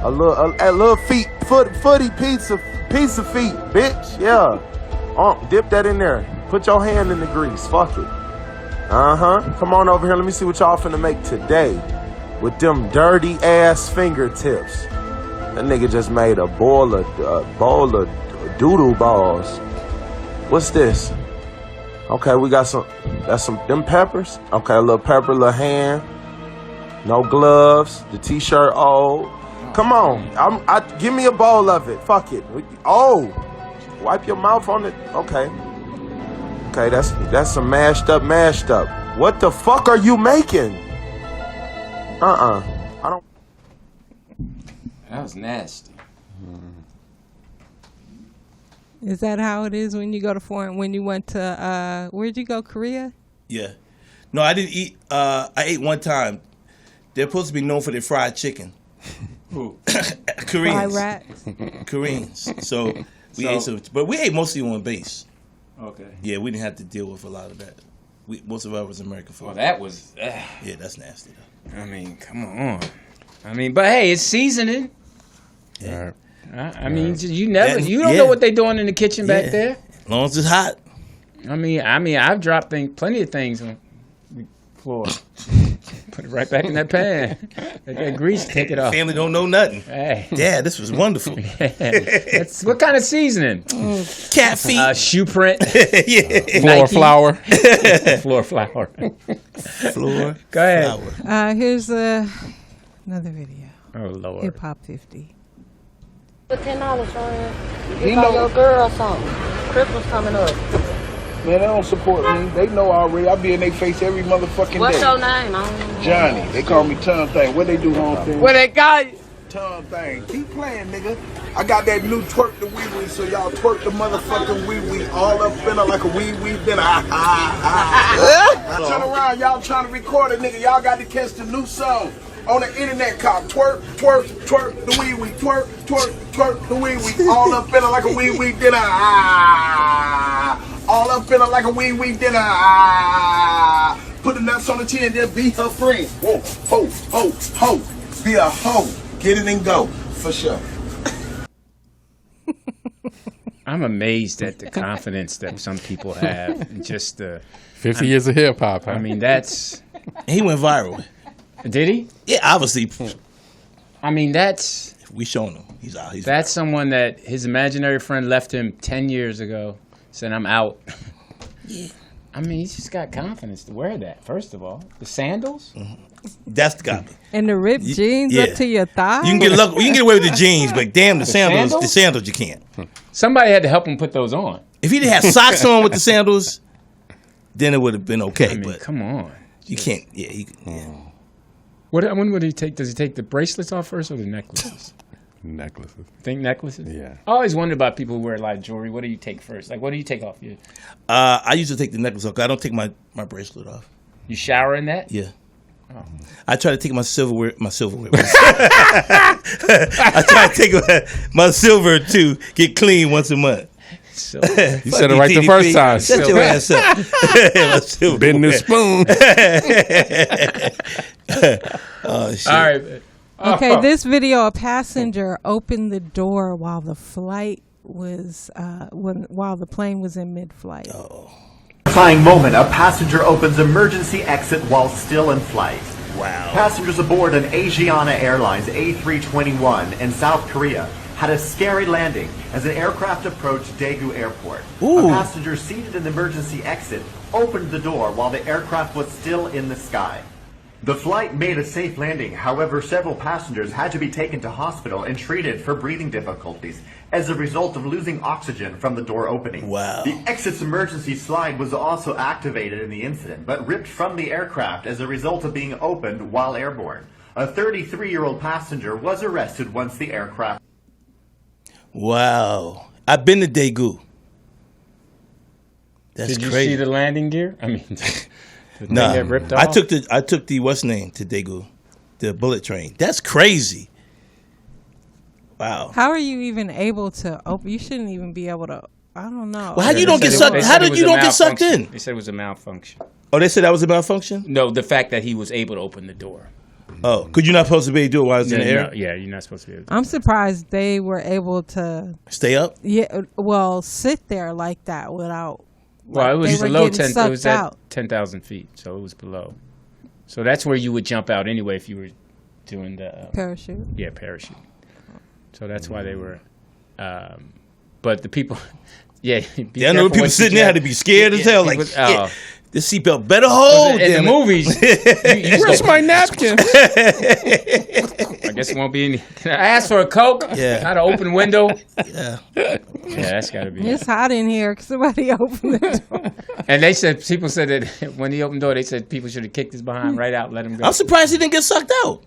A little footy pizza feet, bitch. Yeah. Dip that in there. Put your hand in the grease. Fuck it. Come on over here. Let me see what y'all finna make today with them dirty ass fingertips. That nigga just made a bowl of doodle balls. What's this? Okay, we got them peppers. Okay, a little pepper, a little hand. No gloves. The t-shirt old. Come on, give me a bowl of it. Fuck it. Oh, wipe your mouth on it. Okay, that's some mashed up. What the fuck are you making? I don't. That was nasty. Is that how it is when you go to foreign? When you went to where'd you go? Korea? Yeah. No, I didn't eat. I ate one time. They're supposed to be known for their fried chicken. Who? Koreans. Fried rats. Koreans. So we ate some, but we ate mostly on base. Okay. Yeah, we didn't have to deal with a lot of that. Most of ours was American food. Well, that was. Yeah, that's nasty though. I mean, come on. I mean, but hey, it's seasoning. Yeah. I mean, you don't know what they're doing in the kitchen back there. As long as it's hot. I mean, I've dropped plenty of things on the floor. Put it right back in that pan. Let that grease take it off. Family don't know nothing. Hey. Yeah, this was wonderful. What kind of seasoning? Cat feet. Shoe print. Yeah. Floor flour. Floor flour. Floor. Go ahead. Flour. Here's another video. Oh Lord. Hip Hop 50. For $10, friend. You You buy know- your girl something. Christmas coming up. Man, they don't support me. They know already. I be in their face every motherfucking What's day. your name? I don't know. Johnny. They call me Tongue Thing. What they do, home thing? What they got? Tongue Thing. Keep playing, nigga. I got that new twerk the wee wee, so y'all twerk the motherfucking wee wee all up in her like a wee wee dinner. Now turn around, y'all trying to record it, nigga. Y'all got to catch the new song on the internet called twerk, twerk, twerk the wee wee, twerk, twerk, twerk the wee wee, all up in her like a wee wee dinner. All up in her like a wee wee dinner. Put the nuts on the chin, then be her friend. Whoa, ho, ho, ho. Be a hoe. Get it and go, for sure. I'm amazed at the confidence that some people have. Just 50 years of hip hop. Huh? I mean, that's. He went viral. Did he? Yeah, obviously. I mean, that's. We shown him. He's out. That's someone that his imaginary friend left him 10 years ago, said, I'm out. Yeah. I mean, he's just got confidence to wear that, first of all. The sandals? That's the guy. And the ripped jeans Yeah. up to your thigh. You can get lucky. You can get away with the jeans, but damn the sandals. The sandals you can't. Somebody had to help him put those on. If he didn't have socks on with the sandals, then it would have been okay. I mean, but come on. You can't. Yeah. When would he take? Does he take the bracelets off first or the necklaces? Necklaces. Think necklaces? Yeah. I always wondered about people who wear a lot of jewelry. What do you take first? Like, what do you take off you? I usually take the necklace off. 'Cause I don't take my bracelet off. You shower in that? Yeah. Oh. I try to take my silverware. I try to take my silver to get clean once a month. You said it right the first time. Shut your ass up. Bend the spoon. Oh, shit. All right. Okay, this video, a passenger opened the door while the flight was, while the plane was in mid-flight. Terrifying moment. A passenger opens emergency exit while still in flight. Wow. Passengers aboard an Asiana Airlines A321 in South Korea had a scary landing as an aircraft approached Daegu Airport. Ooh. A passenger seated in the emergency exit opened the door while the aircraft was still in the sky. The flight made a safe landing. However, several passengers had to be taken to hospital and treated for breathing difficulties as a result of losing oxygen from the door opening. Wow. The exit's emergency slide was also activated in the incident, but ripped from the aircraft as a result of being opened while airborne. A 33-year-old passenger was arrested once the aircraft... Wow. I've been to Daegu. That's Did you crazy. see the landing gear? I mean, No, get ripped I off? took the what's name to Daegu, the bullet train. That's crazy. Wow. How are you even able to open? You shouldn't even be able to. I don't know. Well, how you don't get sucked? How did you don't get sucked in? They said it was a malfunction. Oh, they said that was a malfunction. No, the fact that he was able to open the door. Oh, could you not supposed to be able to do it while it's in the air? No, yeah, you're not supposed to be able to. I'm surprised they were able to Stay up. Yeah, well, sit there like that without. Well, it was they were below getting 10. It was sucked at out. 10,000 feet, so it was below. So that's where you would jump out anyway if you were doing the Parachute. Yeah, parachute. So that's why they were. But the people, yeah. Yeah, I know people sitting there had to be scared as hell. Like, people, shit, this seatbelt better hold. in the damn it. movies, Where's my napkin? I guess it won't be any. Can I ask for a Coke? Yeah. How to open window? Yeah. Yeah, that's got to be. It's hot in here. Somebody open the door. And they said, people said that when he opened the door, they said people should have kicked his behind right out and let him go. I'm surprised he didn't get sucked out.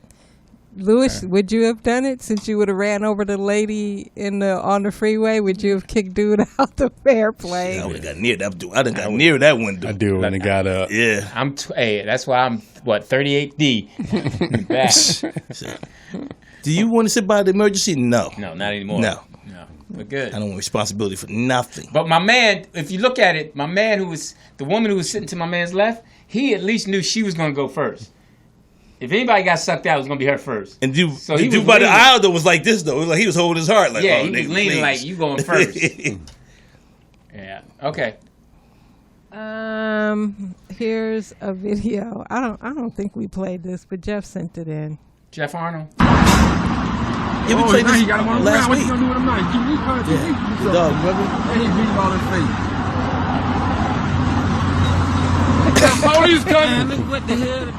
Lewis, would you have done it since you would have ran over the lady on the freeway? Would you have kicked dude out the airplane? I would have got near that. I done got near that window. I do when it got up. Yeah. Hey, that's why I'm 38D. Back. Do you want to sit by the emergency? No. No, not anymore. No. But good. I don't want responsibility for nothing. But my man, if you look at it, my man the woman who was sitting to my man's left, he at least knew she was going to go first. If anybody got sucked out, it was going to be her first. And dude, So the he dude was by the leaning. aisle though was like this though. It was like he was holding his heart like, Yeah, oh, he was nigga, leaning please. like, you going first. Yeah. Okay. Here's a video. I don't think we played this, but Jeff sent it in. Jeff Arnold. Yeah, we played this last week. What you gonna do with him now? You call it TV. The dog, remember? And he beat all his face. Police coming. Look what the hell the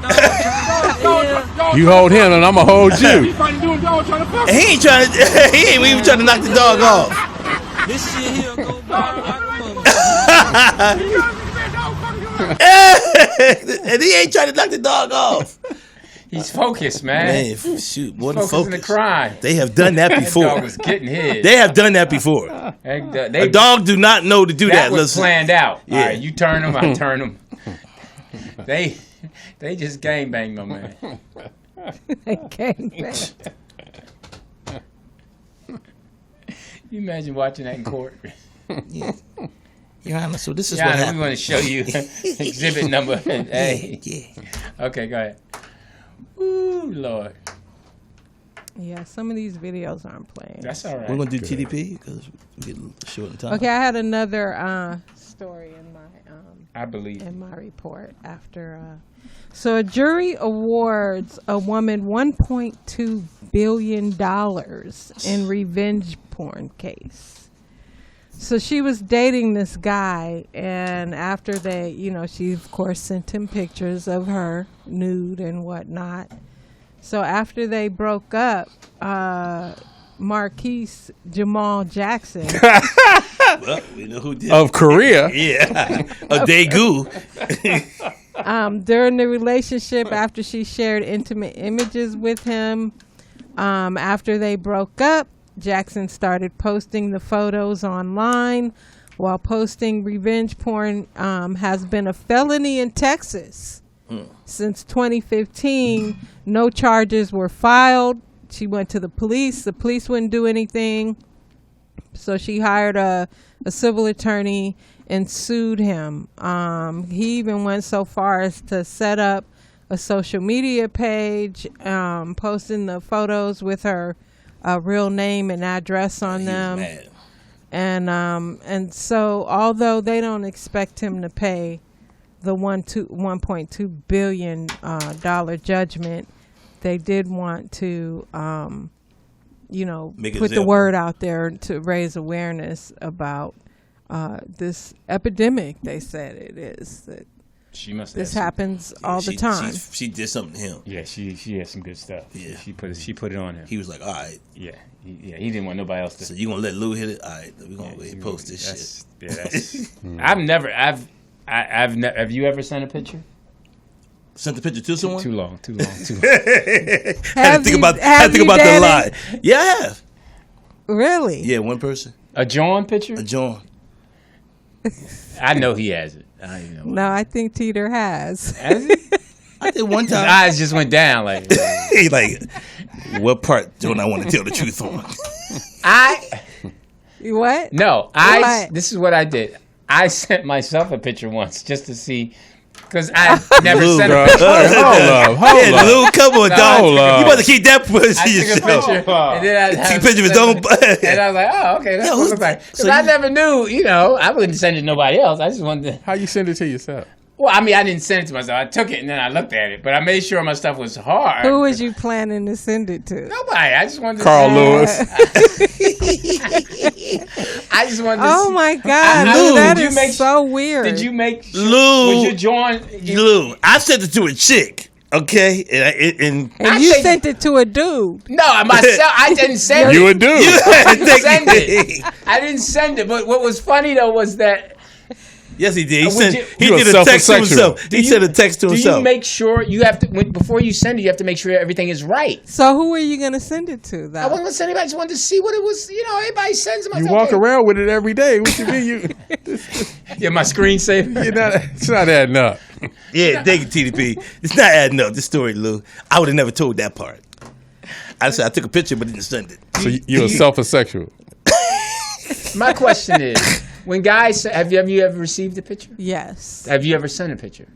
dog. You hold him and I'm going to hold you. He fighting doing dog trying to fuck. And he ain't trying to. He ain't even trying to knock the dog off. This shit here go by like And he ain't trying to knock the dog off. He's focused, man. Man, shoot, more than Focusing the focus. crime. They have done that before. That dog was getting his. They have done that before. A dog do not know to do that. That was Listen. planned out. Yeah. All right, you turn them, I turn them. They just gangbang my man. Gangbang. You imagine watching that in court? Yeah. Your Honor, so this is Your what Honor, happened. we want to show you exhibit number. Hey. Yeah. Okay, go ahead. Ooh, Lord. Yeah, some of these videos aren't playing. That's all right. We're gonna do TDP because we get short in time. Okay, I had another story in my I believe in my report after. So a jury awards a woman $1.2 billion in revenge porn case. So she was dating this guy, and after they, she of course sent him pictures of her nude and whatnot. So after they broke up, Marquise Jamal Jackson. Well, we know who did. Of Korea. Yeah. Of Daegu. During the relationship, after she shared intimate images with him, After they broke up, Jackson started posting the photos online. While posting revenge porn has been a felony in Texas since 2015, no charges were filed. She went to the police. The police wouldn't do anything. So she hired a civil attorney and sued him. He even went so far as to set up a social media page, posting the photos with her real name and address on them. Mad. And so although they don't expect him to pay the $1.2 billion dollar judgment, they did want to put the word out there to raise awareness about this epidemic. They said it is that She must. This happens all the time. She did something to him. Yeah, she had some good stuff. Yeah, she put it on him. He was like, all right. Yeah, he didn't want nobody else to. So you gonna let Lew hit it? All right, we gonna post this shit. Yeah, that's. Have you ever sent a picture? Sent the picture to someone? Too long. Had to think about the lie. Yeah, I have. Really? Yeah, one person. A John picture? A John. I know he has it. I don't even know. No, I think Teeter has. Has he? I did one time. His eyes just went down like. He like, what part don't I want to tell the truth on? What? No, What? This is what I did. I sent myself a picture once just to see. Because I never sent a picture. Hold up. Lew, come on, dog. You about to keep that pussy I took a picture, and then I took a picture of his own butt. And I was like, oh, okay, that's what it looks like. Because I never knew, I wouldn't send it to nobody else. I just wanted to. How you send it to yourself? Well, I mean, I didn't send it to myself. I took it and then I looked at it. But I made sure my stuff was hard. Who was you planning to send it to? Nobody. I just wanted to Carl Lewis. I just wanted to Oh see. my God, Lew, that did you is make- so weird. Did you make sure? Lew. Was your joint? Lew, I sent it to a chick, okay? And And you sent it to a dude. No, myself. I didn't send it. You a dude. I didn't send it. I didn't send it. But what was funny though was that. Yes, he did. Would He you- did a text to himself. He sent a text to Do himself. you make sure you have to before you send it? You have to make sure everything is right. So who are you going to send it to, though? I wasn't gonna send anybody. I just wanted to see what it was. Everybody sends them. I You said, walk okay. around with it every day. What you mean? You? Yeah, my screensaver. It's not adding up. Yeah, thank you, TDP. It's not adding up, this story, Lew. I would have never told that part. I said I took a picture but didn't send it. So you're a self-sexual. My question is, when guys have you ever received a picture? Yes. Have you ever sent a picture?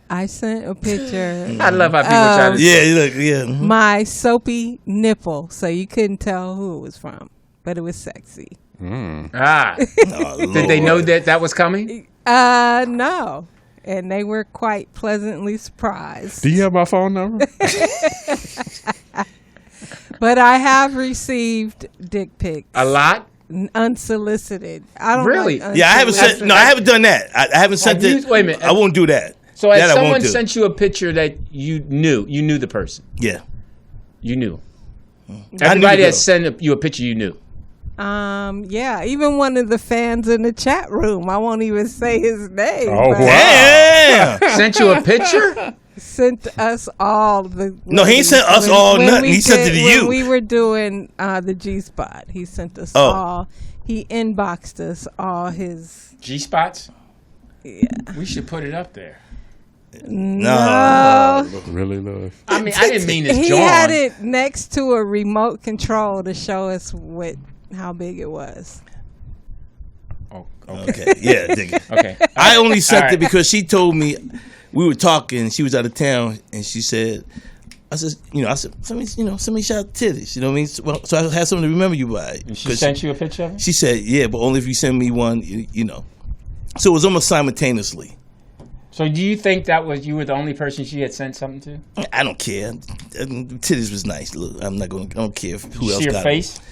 I sent a picture. I love how people try to. Yeah. My soapy nipple, so you couldn't tell who it was from, but it was sexy. Ah. Oh, Did they know that was coming? No. And they were quite pleasantly surprised. Do you have my phone number? But I have received dick pics. A lot? Unsolicited. I don't Really? like Yeah, I haven't sent. No, I haven't done that. I haven't sent Have it. you- wait a minute. I won't do that. So that has I won't someone do. sent you a picture that you knew the person? Yeah. You knew. I knew Everybody the that girl. sent you a picture you knew. Yeah, even one of the fans in the chat room. I won't even say his name. Oh, but wow. Damn. Sent you a picture? Sent us all the. No, he ain't sent us all nothing. He sent it to when you. we were doing the G spot. He sent us Oh. all. He inboxed us all his. G-spots? Yeah. We should put it up there. No. Really, Lewis? I mean, I didn't mean it's He John. had it next to a remote control to show us how big it was. Oh, Okay. Yeah. Dig it. Okay. I only sent All right. it because she told me we were talking. She was out of town, and she said, "I said, send me shot titties. You know what I mean? So I had something to remember you by." And she sent you a picture of it? She said, "Yeah, but only if you send me one." So it was almost simultaneously. So do you think you were the only person she had sent something to? I don't care. Titties was nice. Look, I don't care who You else see her got face? it.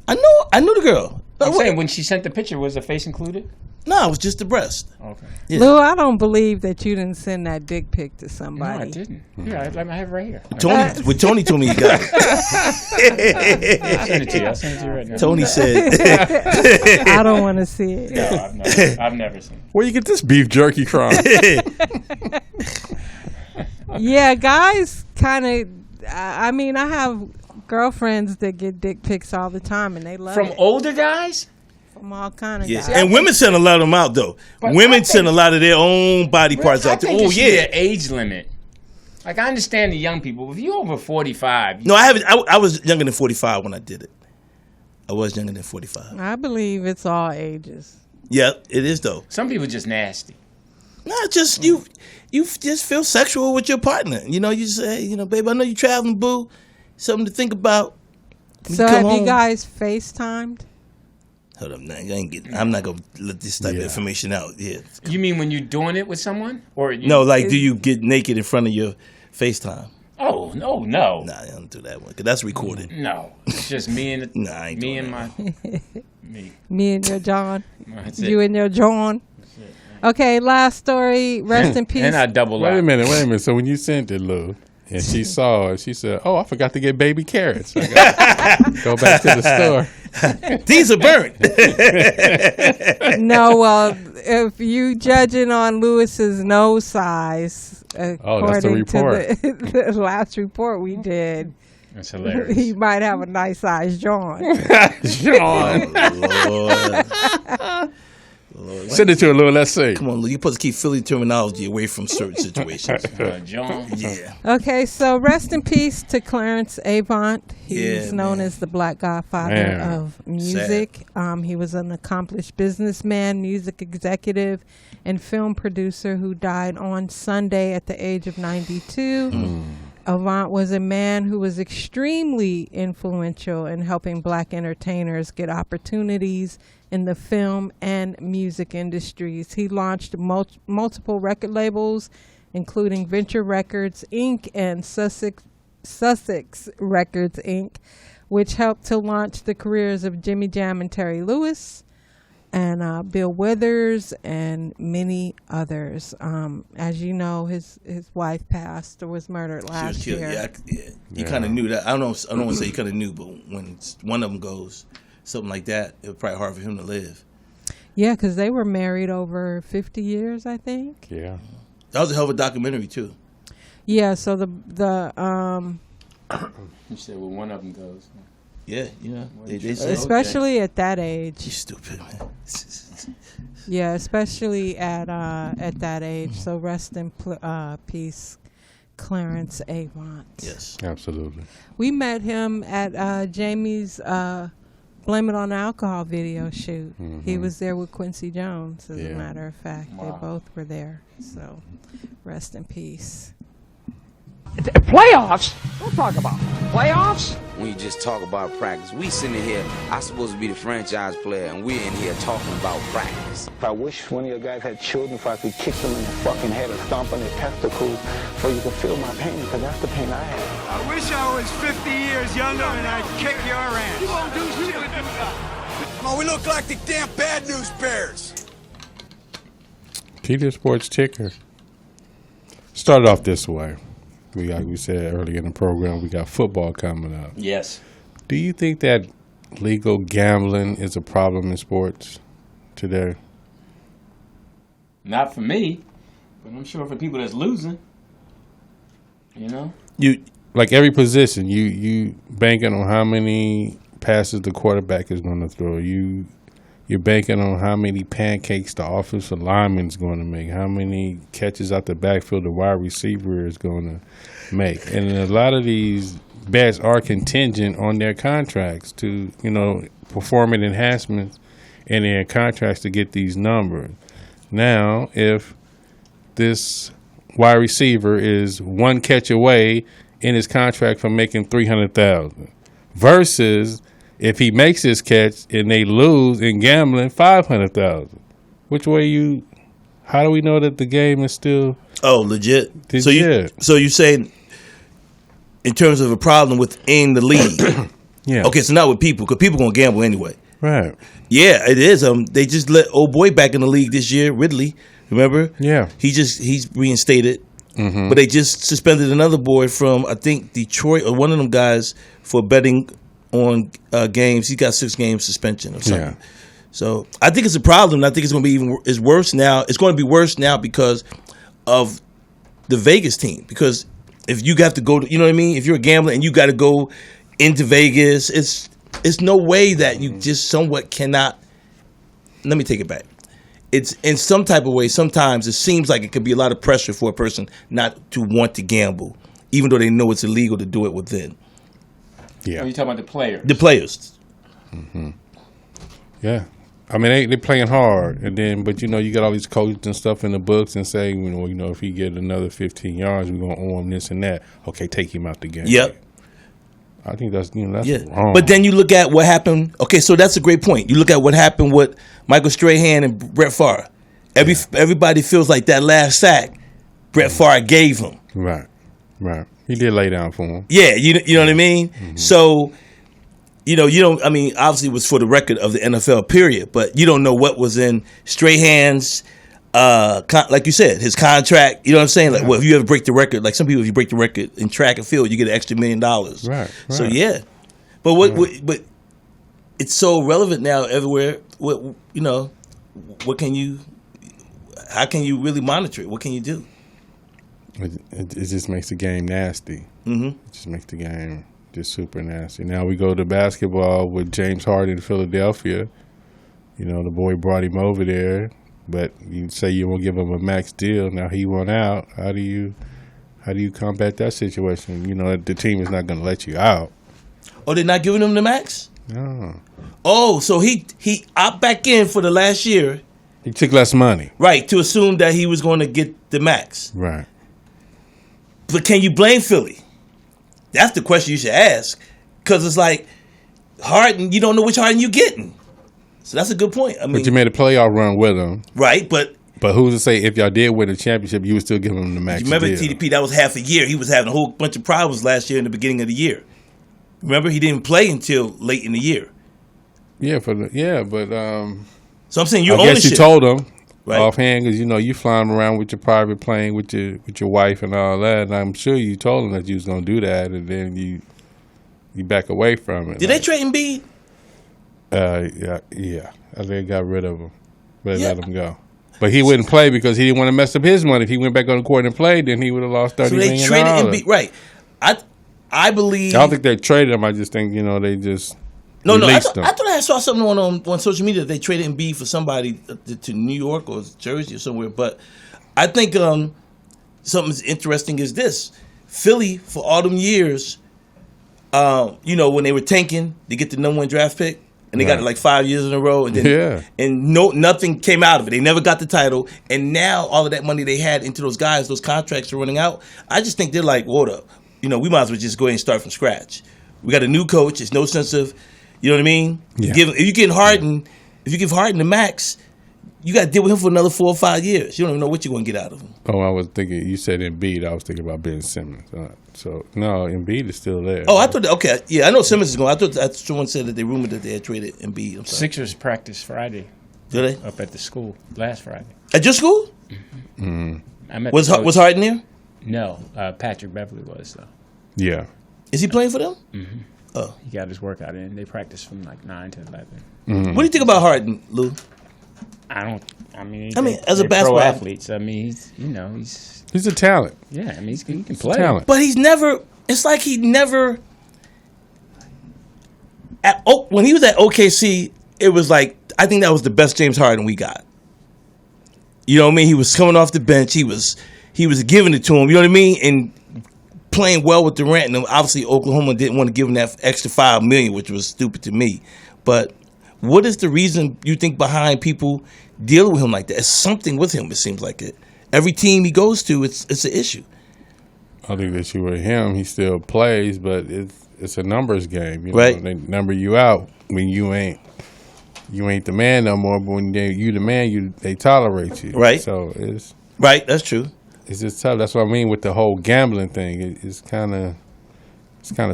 I knew the girl. I'm saying when she sent the picture, was the face included? No, it was just the breast. Okay. Yeah. Lou, I don't believe that you didn't send that dick pic to No, somebody. I didn't. Here, I have it right here. Tony told me you got it. I'll send it to you. I'll send it to you right now. Tony said. I don't want to see it. No, I've never seen it. Where you get this beef jerky from? Yeah, guys kind of. I mean, I have girlfriends that get dick pics all the time, and they love From it. older guys? From all kind of Yeah, guys. and women send a lot of them out though. But Women I send a lot of their own body parts I out there. think Oh there should be yeah. an age limit. Like, I understand the young people. If you're over 45, No, I haven't. I was younger than 45 when I did it. I was younger than 45. I believe it's all ages. Yeah, it is though. Some people just nasty. Not just you just feel sexual with your partner. You know, you say, you know, babe, I know you traveling, boo. Something to think about. When So you come have you home. guys FaceTimed? Hold up, now, I'm not gonna let this type of information out. Yeah. You mean when you're doing it with someone? Or you, No, like, do you get naked in front of your FaceTime? Oh, no. Nah, I don't do that one because that's recorded. No. It's just me and Nah, I ain't me doing and that. me. Me and your John. That's You it. and your John. Okay, last story. Rest in peace. And I double Wait a up. minute. So when you sent it, Lou, and she saw it, she said, "Oh, I forgot to get baby carrots. I gotta go back to the store." These are burnt. No, well, if you judging on Lewis's nose size, Oh, that's the according report. to the last report we did, That's hilarious. he might have a nice sized John. John. Oh, Lord. Send it to her, Lou. Let's see. Come on, Lou. You're supposed to keep Philly terminology away from certain situations. John. Yeah. Okay, so rest in peace to Clarence Avant. He's Yeah, known man. as the Black Godfather Man. of music. He was an accomplished businessman, music executive, and film producer who died on Sunday at the age of 92. Avant was a man who was extremely influential in helping black entertainers get opportunities in the film and music industries. He launched multiple record labels, including Venture Records, Inc. and Sussex Records, Inc., which helped to launch the careers of Jimmy Jam and Terry Lewis, and Bill Withers, and many others. As you know, his wife passed or was murdered last She was year. killed. You kind of knew that. I don't want to say you kind of knew, but when one of them goes, something like that, it was probably hard for him to live. Yeah, because they were married over 50 years, I think. Yeah. That was a hell of a documentary too. Yeah, so the You said, well, one of them goes. Yeah, you know, they said, especially at that age. you stupid man. Yeah, especially at that age. So rest in peace, Clarence Avant. Yes, absolutely. We met him at Jamie's Blame It on the Alcohol video shoot. He was there with Quincy Jones, as a matter of fact. Wow. They both were there. So rest in peace. Playoffs? Don't talk about playoffs. When you just talk about practice, we sitting here, I'm supposed to be the franchise player, and we're in here talking about practice. I wish one of your guys had children if I could kick them in the fucking head or stomp on their testicles so you could feel my pain, because that's the pain I have. I wish I was 50 years younger and I'd kick your ass. You won't do shit with this guy. Oh, we look like the damn Bad News Bears. Peter Sports Ticker. Started off this way. Like we said earlier in the program, we got football coming up. Yes. Do you think that legal gambling is a problem in sports today? Not for me, but I'm sure for people that's losing. You know? You like every position, you banking on how many passes the quarterback is going to throw. You're banking on how many pancakes the offensive lineman is going to make, how many catches out the backfield the wide receiver is going to make. And a lot of these bets are contingent on their contracts to, performing enhancements in their contracts to get these numbers. Now, if this wide receiver is one catch away in his contract from making $300,000 versus if he makes his catch and they lose in gambling $500,000, how do we know that the game is still legit? Legit. So you saying in terms of a problem within the league? Yeah. Okay, so not with people, because people gonna gamble anyway. Right. Yeah, it is. They just let old boy back in the league this year, Ridley. Remember? Yeah. He's reinstated. Mm-hmm. But they just suspended another boy from, I think, Detroit, or one of them guys for betting on games. He got 6 games suspension or something. Yeah. So I think it's a problem. I think it's going to be it's worse now. It's going to be worse now because of the Vegas team. Because if you have to go to, you know what I mean? If you're a gambler and you got to go into Vegas. It's no way that you just somewhat cannot. Let me take it back. It's in some type of way. Sometimes it seems like it could be a lot of pressure for a person not to want to gamble, even though they know it's illegal to do it within. Yeah. Are you talking about the players? The players. Mm-hmm. Yeah. I mean, they're playing hard, but you got all these coaches and stuff in the books and say, if he get another 15 yards, we're gonna owe him this and that. Okay, take him out the game. Yep. I think that's wrong. But then you look at what happened. Okay, so that's a great point. You look at what happened with Michael Strahan and Brett Favre. Everybody feels like that last sack Brett Favre gave him. Right. He did lay down for him. Yeah, you know what I mean? Mm-hmm. So, you don't, I mean, obviously it was for the record of the NFL period, but you don't know what was in Strahan's, like you said, his contract. You know what I'm saying? Like, well, if you ever break the record, like some people, if you break the record in track and field, you get an extra $1 million. Right. So, yeah. But but it's so relevant now everywhere. What can you, how can you really monitor it? What can you do? It just makes the game nasty. Mm-hmm. It just makes the game just super nasty. Now we go to basketball with James Harden in Philadelphia. The boy brought him over there, but you say you won't give him a max deal. Now he went out. How do you combat that situation? The team is not going to let you out. Oh, they're not giving him the max? No. Oh, so he opt back in for the last year. He took less money. Right, to assume that he was going to get the max. Right. But can you blame Philly? That's the question you should ask. Because it's like, Harden, you don't know which Harden you're getting. So that's a good point. I mean, but you made a playoff run with him. Right, but who's to say if y'all did win a championship, you would still give him the max you remember deal? TDP, that was half a year. He was having a whole bunch of problems last year in the beginning of the year. Remember, he didn't play until late in the year. Yeah, but so I'm saying your I ownership. guess you told him right? Offhand, because you flying around with your private plane with your wife and all that, and I'm sure you told him that you was gonna do that, and then you back away from it. Did they trade Embiid? Yeah. They got rid of him, but let him go. But he wouldn't play because he didn't want to mess up his money. If he went back on the court and played, then he would have lost $30 million. So they traded Embiid, right? I believe. I don't think they traded him. I just think they just. No. I him. thought I saw something on social media that they traded Embiid for somebody to New York or Jersey or somewhere. But I think something interesting is this: Philly for all them years, when they were tanking to get the #1 draft pick, and they got it like 5 years in a row, and then nothing came out of it. They never got the title, and now all of that money they had into those guys, those contracts are running out. I just think they're like, hold up, we might as well just go ahead and start from scratch. We got a new coach. There's no sense of. You know what I mean? Yeah. If you give Harden the max, you got to deal with him for another 4 or 5 years. You don't even know what you're going to get out of him. Oh, I was thinking, you said Embiid. I was thinking about Ben Simmons. So, no, Embiid is still there. Oh, I thought, okay. Yeah, I know Simmons is going. I thought someone said that they rumored that they had traded Embiid. I'm sorry. Sixers practiced Friday. Did they? Up at the school last Friday. At your school? Mm-hmm. Was Harden there? No. Patrick Beverly was, though. Yeah. Is he playing for them? Mm-hmm. Oh. He got his workout in. They practiced from like 9 to 11. Mm-hmm. What do you think about Harden, Lou? I mean, as a basketball pro athletes, he's a talent. Yeah, he can play. Talent. But he's never. It's like he never. When he was at OKC, it was like I think that was the best James Harden we got. You know what I mean? He was coming off the bench. He was giving it to him. You know what I mean? And playing well with Durant, and obviously Oklahoma didn't want to give him that extra $5 million, which was stupid to me. But what is the reason you think behind people dealing with him like that? It's something with him. It seems like it. Every team he goes to, it's an issue. I think the issue with him, he still plays, but it's a numbers game. Right. They number you out when you ain't the man no more. But when you the man, they tolerate you. Right. So it's right. That's true. It's just tough. That's what I mean with the whole gambling thing. It's kind of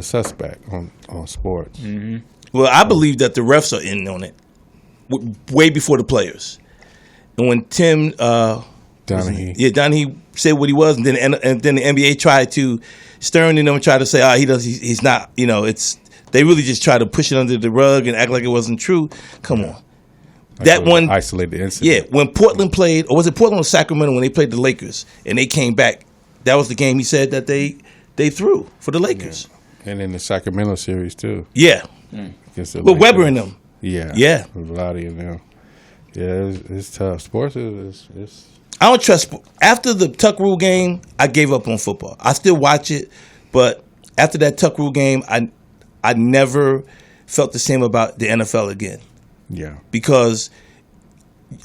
suspect on sports. Mm-hmm. Well, I believe that the refs are in on it way before the players. And when Tim Donahue said what he was, and then the NBA tried to Stern and them tried to say, he's not. They really just try to push it under the rug and act like it wasn't true. Come on. That one isolated incident. Yeah, when Portland played, or was it Portland or Sacramento when they played the Lakers and they came back? That was the game he said that they threw for the Lakers. And in the Sacramento series too. Yeah. Against the With Weber Lakers. in them. Yeah. Yeah. With Vlade in them. Yeah, it's tough. Sports is I don't trust. After the Tuck Rule game, I gave up on football. I still watch it, but after that Tuck Rule game, I never felt the same about the NFL again. Yeah. Because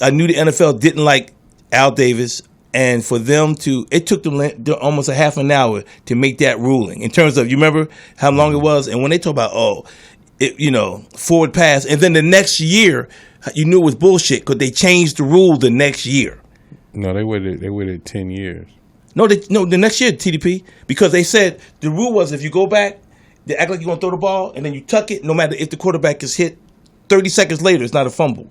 I knew the NFL didn't like Al Davis, and for them to, it took them almost a half an hour to make that ruling. In terms of, you remember how long it was? And when they talk about, forward pass, and then the next year, you knew it was bullshit because they changed the rule the next year. No, they waited 10 years. No, the next year, TDP, because they said the rule was if you go back, they act like you're going to throw the ball, and then you tuck it, no matter if the quarterback is hit 30 seconds later, it's not a fumble.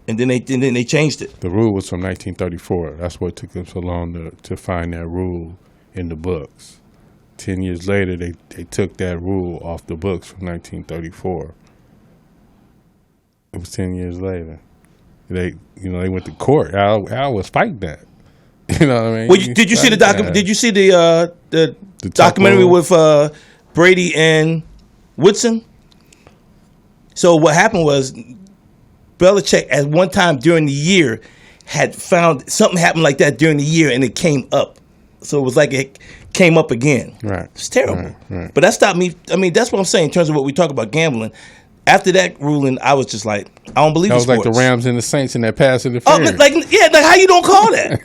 And then they changed it. The rule was from 1934. That's what took them so long to find that rule in the books. 10 years later, they took that rule off the books from 1934. It was 10 years later. They went to court. Al was fighting that. You know what I mean? Well, did you see the document? Did you see the documentary with Brady and Woodson? So what happened was Belichick at one time during the year had found something happened like that during the year, and it came up. So it was like it came up again. Right. It's terrible. Right. But that stopped me. I mean, that's what I'm saying in terms of what we talk about gambling. After that ruling, I was just like, I don't believe that in was sports. like the Rams and the Saints in that pass Oh, interference. like how you don't call that?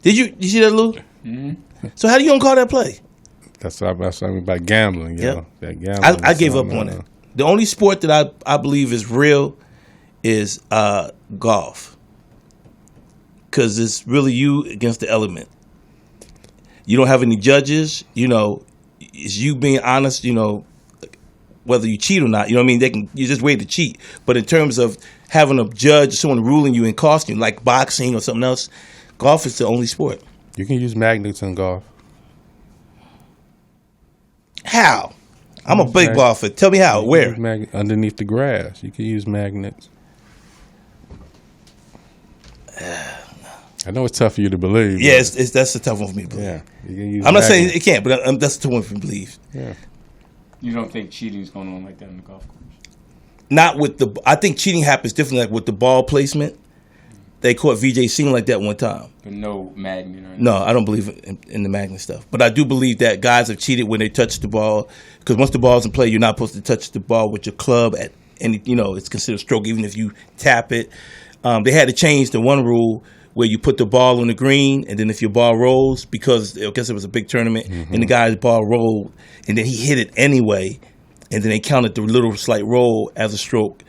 Did you see that, Lew? Mm-hmm. So how do you don't call that play? That's what I mean by gambling. Yep. That gambling. I gave up on it. The only sport that I believe is real is golf, because it's really you against the element. You don't have any judges. It's you being honest. Whether you cheat or not. You know what I mean? You just wait to cheat. But in terms of having a judge, someone ruling you and costing you, like boxing or something else, golf is the only sport. You can use magnets in golf. How? I'm a big golfer. Tell me how. Where? Underneath the grass. You can use magnets. I know it's tough for you to believe. Yeah, that's a tough one for me to believe. Yeah, you can use I'm not magnets. saying it can't, but that's a tough one for me to believe. Yeah. You don't think cheating is going on like that on the golf course? Not with the. I think cheating happens differently, like with the ball placement. They caught VJ Singh like that one time. But no magnet or anything? No, I don't believe in the magnet stuff. But I do believe that guys have cheated when they touch the ball, because once the ball's in play, you're not supposed to touch the ball with your club at any. It's considered stroke even if you tap it. They had to change the one rule where you put the ball on the green, and then if your ball rolls, because I guess it was a big tournament, and the guy's ball rolled, and then he hit it anyway, and then they counted the little slight roll as a stroke,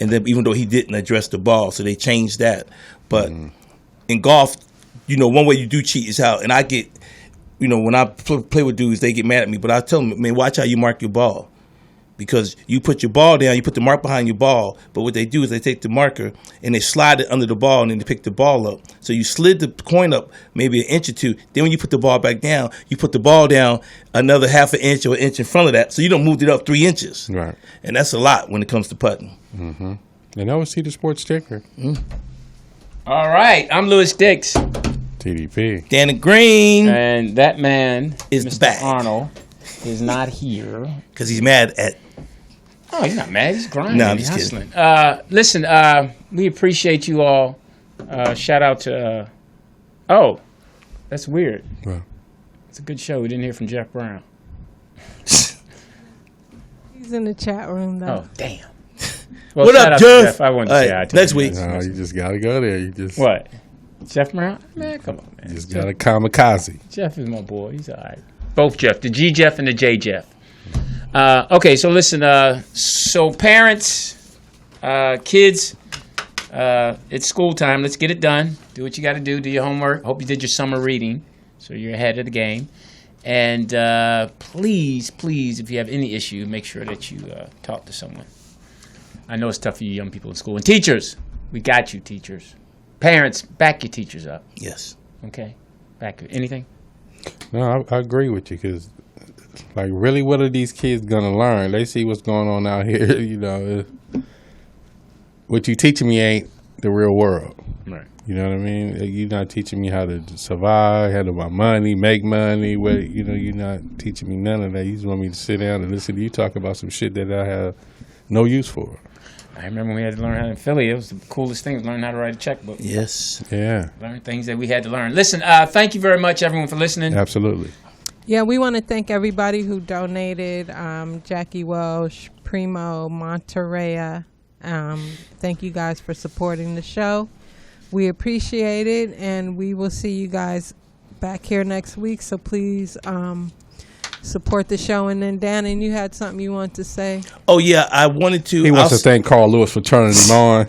and then even though he didn't address the ball, so they changed that. But in golf, one way you do cheat is how, and I get, when I play with dudes, they get mad at me, but I tell them, man, watch how you mark your ball. Because you put your ball down, you put the mark behind your ball, but what they do is they take the marker and they slide it under the ball, and then they pick the ball up. So you slid the coin up maybe an inch or two. Then when you put the ball back down, you put the ball down another half an inch or an inch in front of that. So you don't move it up 3 inches. Right. And that's a lot when it comes to putting. Mm-hmm. And I would see the sports sticker. All right, I'm Lew Dix. TDP. Dannon Green. And that man, is Mr. back. Arnold, is not here. Because he's mad at... Oh, he's not mad. He's grinding. No, I'm He's just hustling. kidding. Listen, we appreciate you all. Shout out to... oh, that's weird. Wow. It's a good show. We didn't hear from Jeff Brown. He's in the chat room, though. Oh, damn. Well, What shout up, out to Jeff? I wanted to All say right, hi to next him. week. No, you just got to go there. You just... What? Jeff Brown? Man, come on, man. You just got to kamikaze. Jeff is my boy. He's all right. Both Jeff. The G Jeff and the J Jeff. Okay, so listen. So parents, kids, it's school time. Let's get it done. Do what you got to do. Do your homework. Hope you did your summer reading, so you're ahead of the game. And please, if you have any issue, make sure that you talk to someone. I know it's tough for you young people in school. And teachers, we got you, teachers. Parents, back your teachers up. Yes. Okay. Back anything? No, I agree with you, because, like, really, what are these kids going to learn? They see what's going on out here, What you teaching me ain't the real world. Right. You know what I mean? You're not teaching me how to survive, handle my money, make money. You're not teaching me none of that. You just want me to sit down and listen to you talk about some shit that I have no use for. I remember when we had to learn how in Philly. It was the coolest thing, was learning how to write a checkbook. Yes. Yeah. Learn things that we had to learn. Listen, thank you very much, everyone, for listening. Absolutely. Yeah, we want to thank everybody who donated. Jackie Welsh, Primo, Monterey. Thank you guys for supporting the show. We appreciate it, and we will see you guys back here next week. So please support the show. And then, Dannon, you had something you want to say? Oh, yeah, I wanted to. He wants to thank Carl Lewis for turning him on.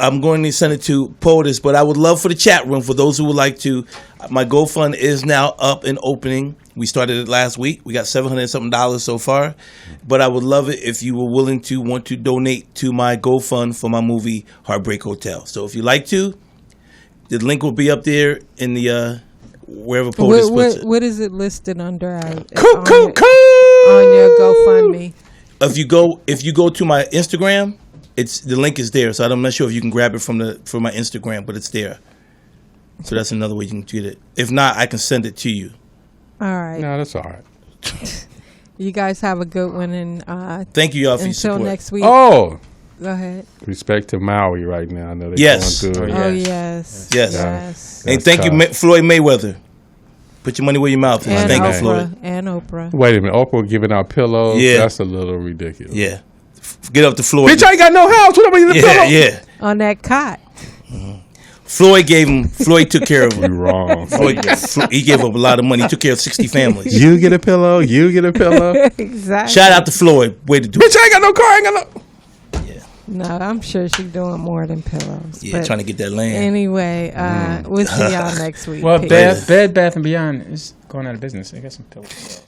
I'm going to send it to POTUS, but I would love for the chat room, for those who would like to. My GoFund is now up and opening. We started it last week. We got $700 something so far. But I would love it if you were willing to want to donate to my GoFund for my movie Heartbreak Hotel. So if you like to, the link will be up there in the wherever POTUS puts it. What is it listed under? On your GoFundMe. If you go to my Instagram, the link is there. So I'm not sure if you can grab it from my Instagram, but it's there. So that's another way you can get it. If not, I can send it to you. All right. No, that's all right. You guys have a good one, and thank you, y'all, for your until support. next week. Oh, go ahead. Respect to Maui right now. I know they're Yes. going through it. Oh yes. Yes. Yeah. And thank you, Floyd Mayweather. Put your money where your mouth is. And Thank you, Oprah. Floyd. And Oprah. Wait a minute, Oprah giving out pillows? Yeah. That's a little ridiculous. Yeah. Get up to Floyd. Bitch, I ain't got no house. What am I gonna pillow? Yeah. On that cot. Floyd took care of him. You're wrong. He gave up a lot of money. He took care of 60 families. You get a pillow. You get a pillow. Exactly. Shout out to Floyd. Way to do Bitch, I ain't got no car. I ain't got no. No, I'm sure she's doing more than pillows. Yeah, but trying to get that land. Anyway, we'll see y'all next week. Well, Peace. Bed Bath & Beyond is going out of business. They got some pillows.